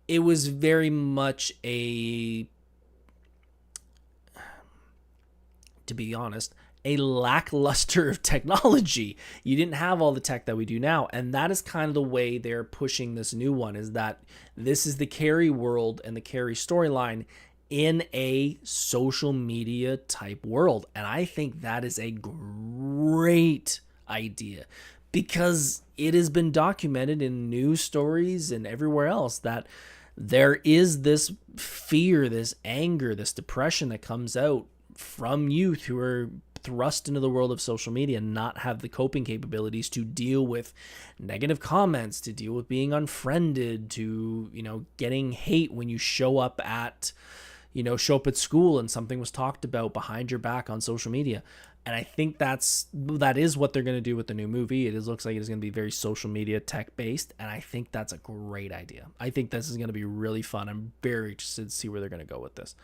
it was very much to be honest, a lackluster of technology. You didn't have all the tech that we do now. And that is kind of the way they're pushing this new one, is that this is the Carrie world and the Carrie storyline in a social media type world. And I think that is a great idea because it has been documented in news stories and everywhere else that there is this fear, this anger, this depression that comes out from youth who are thrust into the world of social media and not have the coping capabilities to deal with negative comments, to deal with being unfriended, to, getting hate when you show up at school and something was talked about behind your back on social media. And I think that is what they're going to do with the new movie. It looks like it is going to be very social media tech based. And I think that's a great idea. I think this is going to be really fun. I'm very interested to see where they're going to go with this.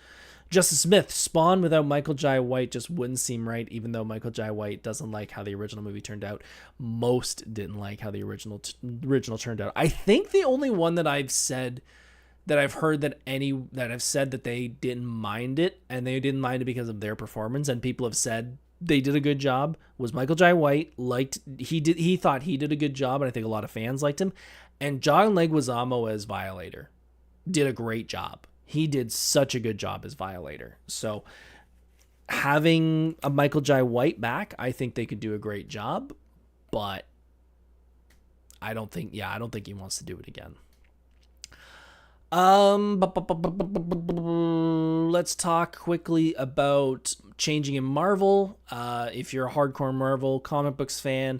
Justice Smith, Spawn without Michael Jai White just wouldn't seem right, even though Michael Jai White doesn't like how the original movie turned out. Most didn't like how the original turned out. I think the only one that I've said that I've heard that have said that they didn't mind it, and they didn't mind it because of their performance, and people have said they did a good job, was Michael Jai White. He thought he did a good job, and I think a lot of fans liked him. And John Leguizamo as Violator did a great job. He did such a good job as Violator. So having a Michael Jai White back, I think they could do a great job, but I don't think he wants to do it again. Let's talk quickly about changing in Marvel. If you're a hardcore Marvel comic books fan,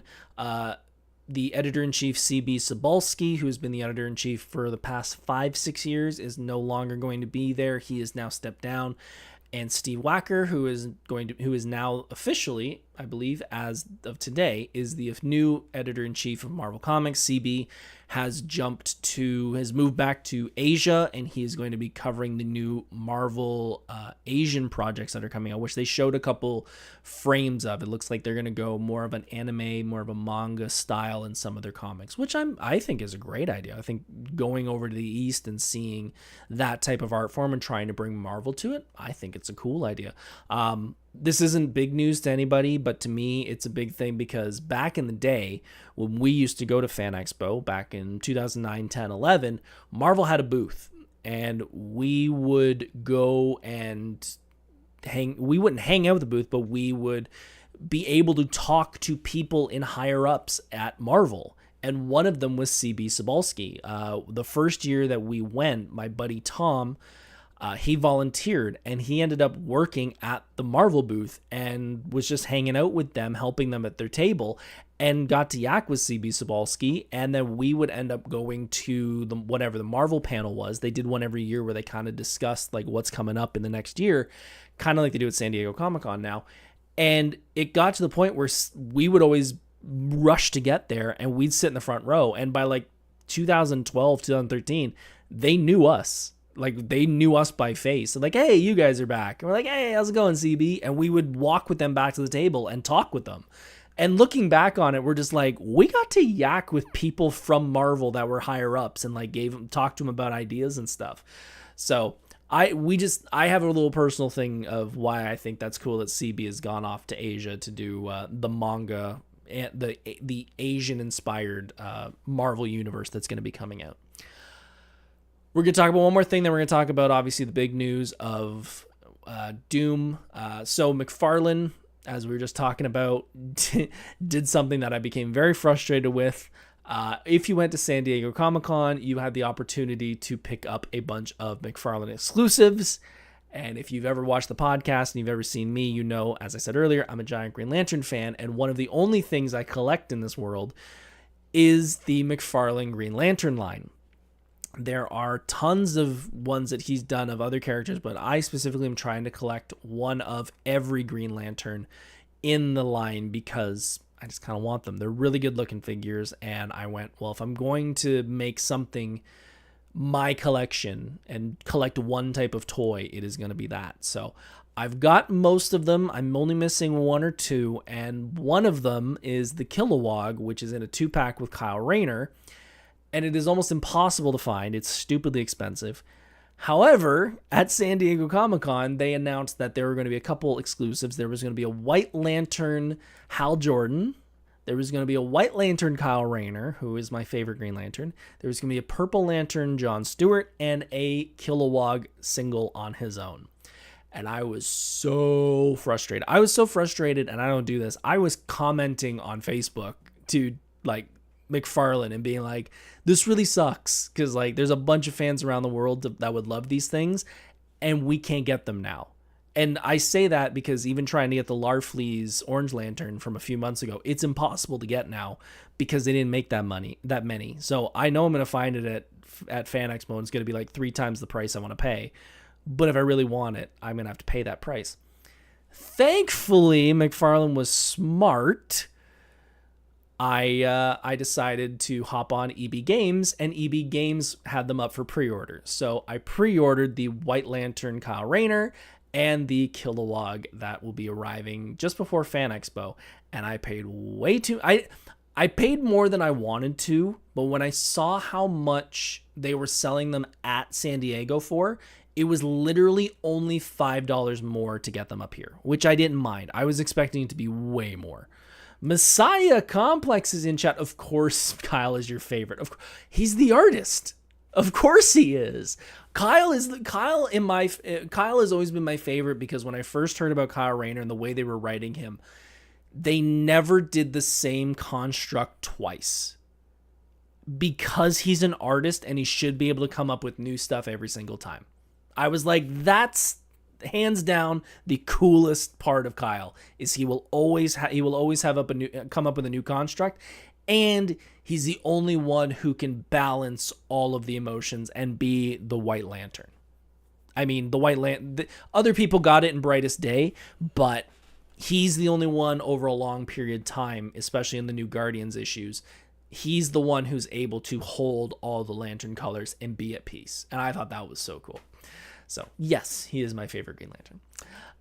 the editor-in-chief C.B. Cebulski, who's been the editor-in-chief for the past 5-6 years, is no longer going to be there. He has now stepped down. And Steve Wacker, who is now officially, I believe, as of today, is the new editor-in-chief of Marvel Comics. CB has moved back to Asia, and he is going to be covering the new Marvel Asian projects that are coming out, which they showed a couple frames of. It looks like they're going to go more of an anime, more of a manga style in some of their comics, which I think is a great idea. I think going over to the East and seeing that type of art form and trying to bring Marvel to it, I think it's a cool idea. This isn't big news to anybody, but to me, it's a big thing because back in the day, when we used to go to Fan Expo back in 2009, 10, 11, Marvel had a booth, and we would go and we wouldn't hang out at the booth, but we would be able to talk to people in higher ups at Marvel. And one of them was CB Cebulski. The first year that we went, my buddy Tom, he volunteered, and he ended up working at the Marvel booth and was just hanging out with them, helping them at their table, and got to yak with CB Cebulski. And then we would end up going to whatever the Marvel panel was. They did one every year where they kind of discussed like what's coming up in the next year, kind of like they do at San Diego Comic-Con now. And it got to the point where we would always rush to get there, and we'd sit in the front row. And by like 2012, 2013, they knew us. Like, they knew us by face. So like, hey, you guys are back. And we're like, hey, how's it going, CB? And we would walk with them back to the table and talk with them. And looking back on it, we're just like, we got to yak with people from Marvel that were higher ups and like talked to them about ideas and stuff. So I have a little personal thing of why I think that's cool that CB has gone off to Asia to do the manga and the Asian inspired Marvel universe that's going to be coming out. We're going to talk about one more thing. Then we're going to talk about obviously the big news of Doom. So McFarlane, as we were just talking about, did something that I became very frustrated with. If you went to San Diego Comic-Con, you had the opportunity to pick up a bunch of McFarlane exclusives. And if you've ever watched the podcast and you've ever seen me, you know, as I said earlier, I'm a giant Green Lantern fan. And one of the only things I collect in this world is the McFarlane Green Lantern line. There are tons of ones that he's done of other characters, but I specifically am trying to collect one of every Green Lantern in the line because I just kind of want them. They're really good looking figures, and I went, well, if I'm going to make something my collection and collect one type of toy, it is going to be that. So I've got most of them. I'm only missing one or two, and one of them is the Kilowog, which is in a 2-pack with Kyle Rayner, and it is almost impossible to find. It's stupidly expensive. However, at San Diego Comic-Con, they announced that there were going to be a couple exclusives. There was going to be a White Lantern Hal Jordan. There was going to be a White Lantern Kyle Rayner, who is my favorite Green Lantern. There was going to be a Purple Lantern John Stewart and a Kilowog single on his own. And I was so frustrated. And I don't do this. I was commenting on Facebook to like McFarlane and being like, this really sucks because like there's a bunch of fans around the world that would love these things and we can't get them now. And I say that because even trying to get the Larfleeze Orange Lantern from a few months ago, it's impossible to get now because they didn't make that many. So I know I'm going to find it at Fan Expo and it's going to be like 3 times the price I want to pay. But if I really want it, I'm going to have to pay that price. Thankfully, McFarlane was smart. I decided to hop on EB Games, and EB Games had them up for pre-order. So I pre-ordered the White Lantern Kyle Rayner and the Kilowog that will be arriving just before Fan Expo. And I paid I paid more than I wanted to, but when I saw how much they were selling them at San Diego for, it was literally only $5 more to get them up here, which I didn't mind. I was expecting it to be way more. Messiah Complex is in chat. Of course, Kyle is your favorite. He's the artist. Of course he is. Kyle has always been my favorite because when I first heard about Kyle Rayner and the way they were writing him, they never did the same construct twice. Because he's an artist and he should be able to come up with new stuff every single time. I was like, that's hands down the coolest part of Kyle is he will always come up with a new construct, and he's the only one who can balance all of the emotions and be the White Lantern. I mean, other people got it in Brightest Day, but he's the only one over a long period of time, especially in the new Guardians issues. He's the one who's able to hold all the Lantern colors and be at peace, and I thought that was so cool. So, yes, he is my favorite Green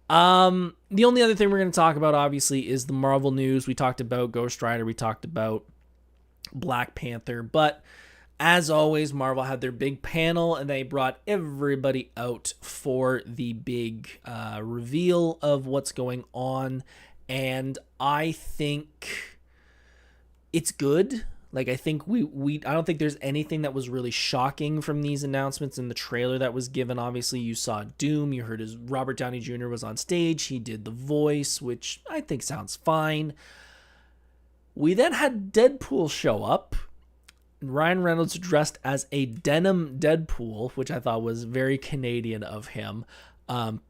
Lantern. The only other thing we're going to talk about, obviously, is the Marvel news. We talked about Ghost Rider. We talked about Black Panther. But, as always, Marvel had their big panel, and they brought everybody out for the big reveal of what's going on. And I think it's good. Like, I think I don't think there's anything that was really shocking from these announcements in the trailer that was given. Obviously, you saw Doom. You heard Robert Downey Jr. was on stage. He did the voice, which I think sounds fine. We then had Deadpool show up. Ryan Reynolds dressed as a denim Deadpool, which I thought was very Canadian of him.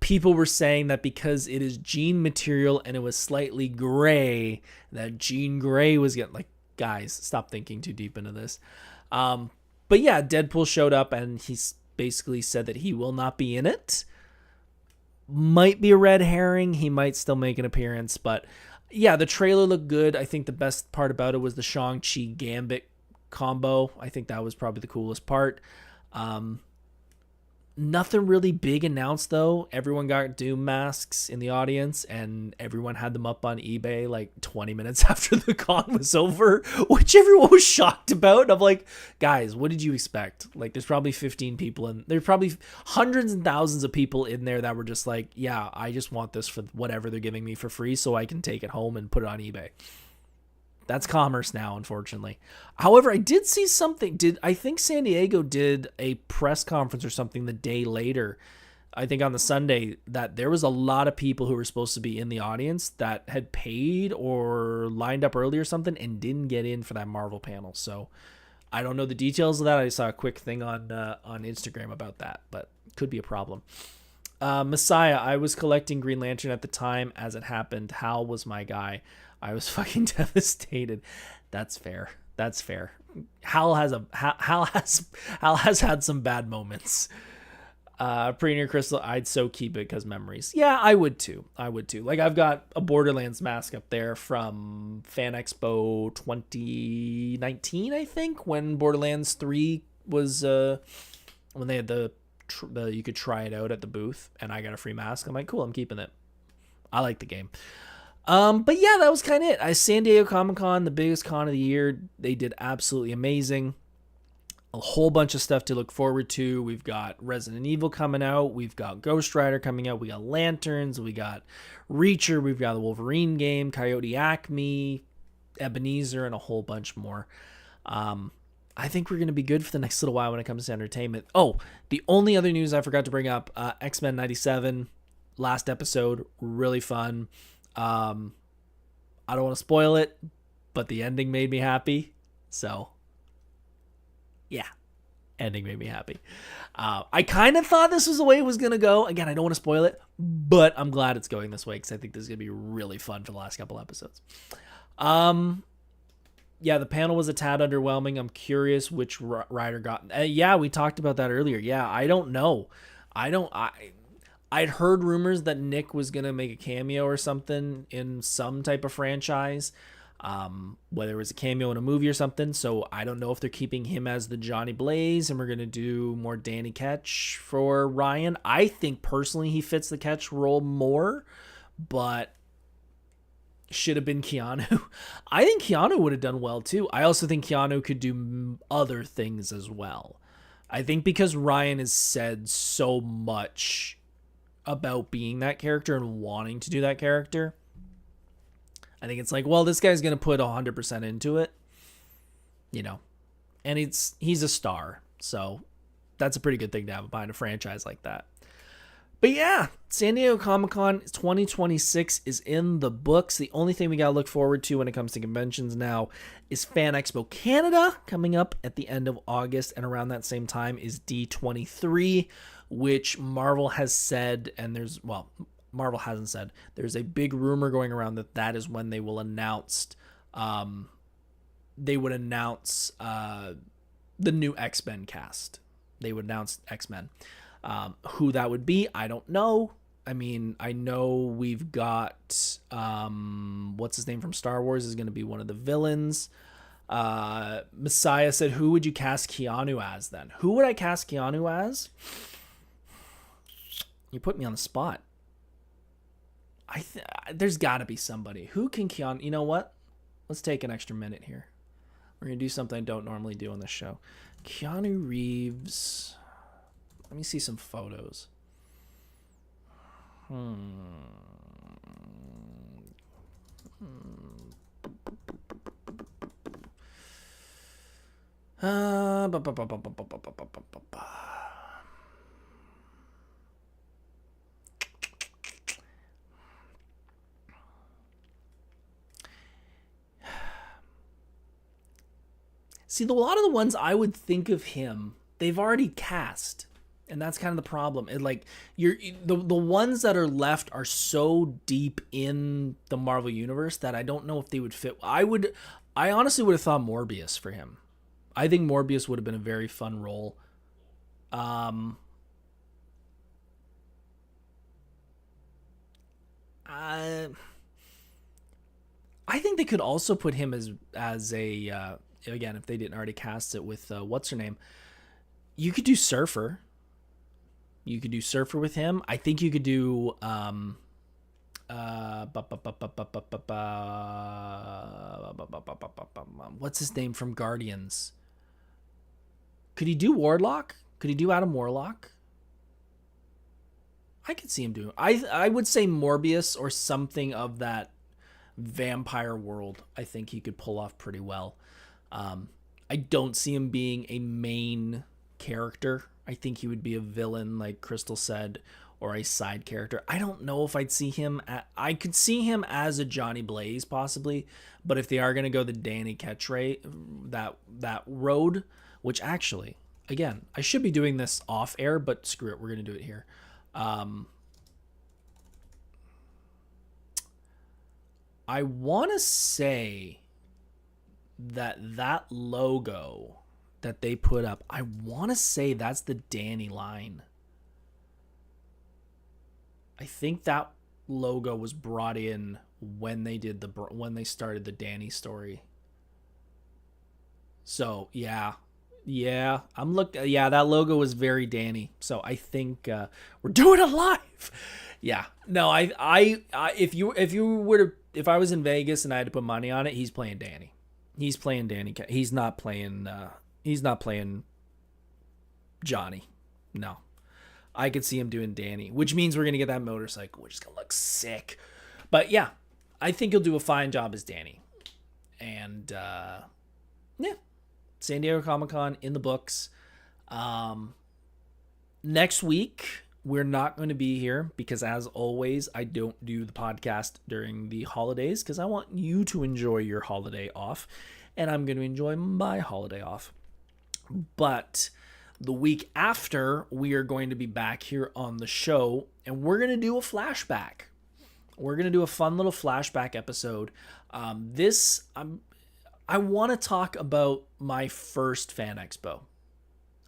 People were saying that because it is jean material and it was slightly gray, that Jean Grey was getting like, guys, stop thinking too deep into this. But yeah, Deadpool showed up and he's basically said that he will not be in it. Might be a red herring. He might still make an appearance, but yeah, the trailer looked good. I think the best part about it was the Shang-Chi Gambit combo. I think that was probably the coolest part. Nothing really big announced though. Everyone got Doom masks in the audience, and everyone had them up on eBay like 20 minutes after the con was over, which everyone was shocked about. And I'm like, guys, what did you expect? Like, there's probably 15 people, and there's probably hundreds and thousands of people in there that were just like, yeah, I just want this for whatever they're giving me for free so I can take it home and put it on eBay. That's commerce now, unfortunately. However, I did see something. I think San Diego did a press conference or something the day later, I think on the Sunday, that there was a lot of people who were supposed to be in the audience that had paid or lined up early or something and didn't get in for that Marvel panel. So I don't know the details of that. I saw a quick thing on Instagram about that, but could be a problem. Messiah, I was collecting Green Lantern at the time as it happened. Hal was my guy. I was fucking devastated. That's fair. That's fair. Hal has had some bad moments. Premier Crystal, I'd so keep it because memories. Yeah, I would too. Like, I've got a Borderlands mask up there from Fan Expo 2019, I think, when Borderlands 3 was when they had the you could try it out at the booth, and I got a free mask. I'm like, cool, I'm keeping it. I like the game. But yeah, that was kind of it. San Diego Comic-Con, the biggest con of the year. They did absolutely amazing. A whole bunch of stuff to look forward to. We've got Resident Evil coming out. We've got Ghost Rider coming out. We got Lanterns. We got Reacher. We've got the Wolverine game, Coyote Acme, Ebenezer, and a whole bunch more. I think we're going to be good for the next little while when it comes to entertainment. Oh, the only other news I forgot to bring up, X-Men 97, last episode, really fun. I don't want to spoil it, but the ending made me happy. So, yeah, ending made me happy. I kind of thought this was the way it was going to go. Again, I don't want to spoil it, but I'm glad it's going this way because I think this is going to be really fun for the last couple episodes. Yeah, the panel was a tad underwhelming. I'm curious which rider got. Yeah, we talked about that earlier. Yeah, I don't know. I'd heard rumors that Nick was going to make a cameo or something in some type of franchise, whether it was a cameo in a movie or something. So I don't know if they're keeping him as the Johnny Blaze and we're going to do more Danny Ketch for Ryan. I think personally he fits the Ketch role more, but should have been Keanu. I think Keanu would have done well too. I also think Keanu could do other things as well. I think because Ryan has said so much about being that character and wanting to do that character, I think it's like, well, this guy's going to put 100% into it, you know, and he's a star. So that's a pretty good thing to have behind a franchise like that. But yeah, San Diego Comic-Con 2026 is in the books. The only thing we got to look forward to when it comes to conventions now is Fan Expo Canada coming up at the end of August. And around that same time is D23, which Marvel has said, and Marvel hasn't said. There's a big rumor going around that is when they will announce, the new X-Men cast. They would announce X-Men. Who that would be, I don't know. I mean, I know we've got, what's his name from Star Wars is going to be one of the villains. Messiah said, who would you cast Keanu as then? Who would I cast Keanu as? You put me on the spot. There's got to be somebody. Who can Keanu... You know what? Let's take an extra minute here. We're going to do something I don't normally do on this show. Keanu Reeves... Let me see some photos. See, a lot of the ones I would think of him, they've already cast. And that's kind of the problem. The ones that are left are so deep in the Marvel universe that I don't know if they would fit. I honestly would have thought Morbius for him. I think Morbius would have been a very fun role. I think they could also put him as a again, if they didn't already cast it with what's her name, you could do Surfer. You could do Surfer with him. I think you could do what's his name from Guardians? Could he do Warlock? Could he do Adam Warlock? I could see him doing. I would say Morbius or something of that vampire world. I think he could pull off pretty well. I don't see him being a main character. I think he would be a villain, like Crystal said, or a side character. I don't know if I'd see him. I could see him as a Johnny Blaze possibly, but if they are going to go the Danny Ketchray that road, which actually, again, I should be doing this off air, but screw it, we're going to do it here. I want to say that logo that they put up, I want to say that's the Danny line. I think that logo was brought in when they started the Danny story. So yeah, that logo was very Danny. So I think we're doing it live. Yeah, no, if I was in Vegas and I had to put money on it, he's playing Danny. He's playing Danny. He's not playing Johnny. No. I could see him doing Danny, which means we're going to get that motorcycle, which is going to look sick. But yeah, I think he'll do a fine job as Danny. And yeah, San Diego Comic-Con in the books. Next week, we're not going to be here because, as always, I don't do the podcast during the holidays because I want you to enjoy your holiday off, and I'm going to enjoy my holiday off. But the week after, we are going to be back here on the show, and we're going to do a flashback. We're going to do a fun little flashback episode. I want to talk about my first fan expo.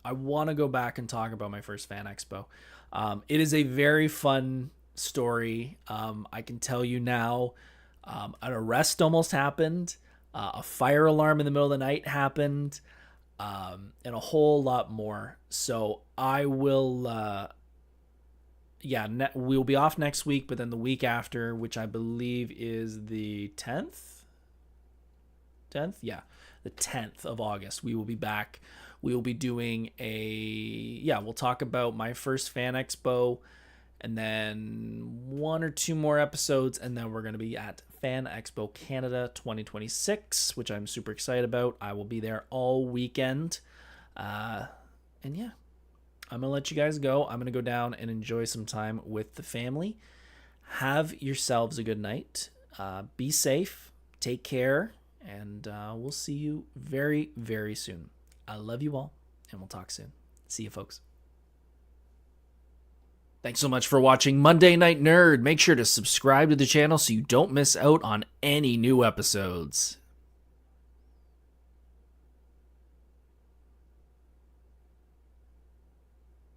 I want to go back and talk about my first fan expo. It is a very fun story. I can tell you now, an arrest almost happened. A fire alarm in the middle of the night happened. And a whole lot more. So I will, we'll be off next week, but then the week after, which I believe is the 10th? 10th? Yeah, the 10th of August, we will be back. We will be doing we'll talk about my first fan expo, and then one or two more episodes, and then we're going to be at Fan Expo Canada 2026, which I'm super excited about. I will be there all weekend. And yeah, I'm going to let you guys go. I'm going to go down and enjoy some time with the family. Have yourselves a good night. Be safe. Take care. And we'll see you very, very soon. I love you all, and we'll talk soon. See you, folks. Thanks so much for watching Monday Night Nerd. Make sure to subscribe to the channel so you don't miss out on any new episodes.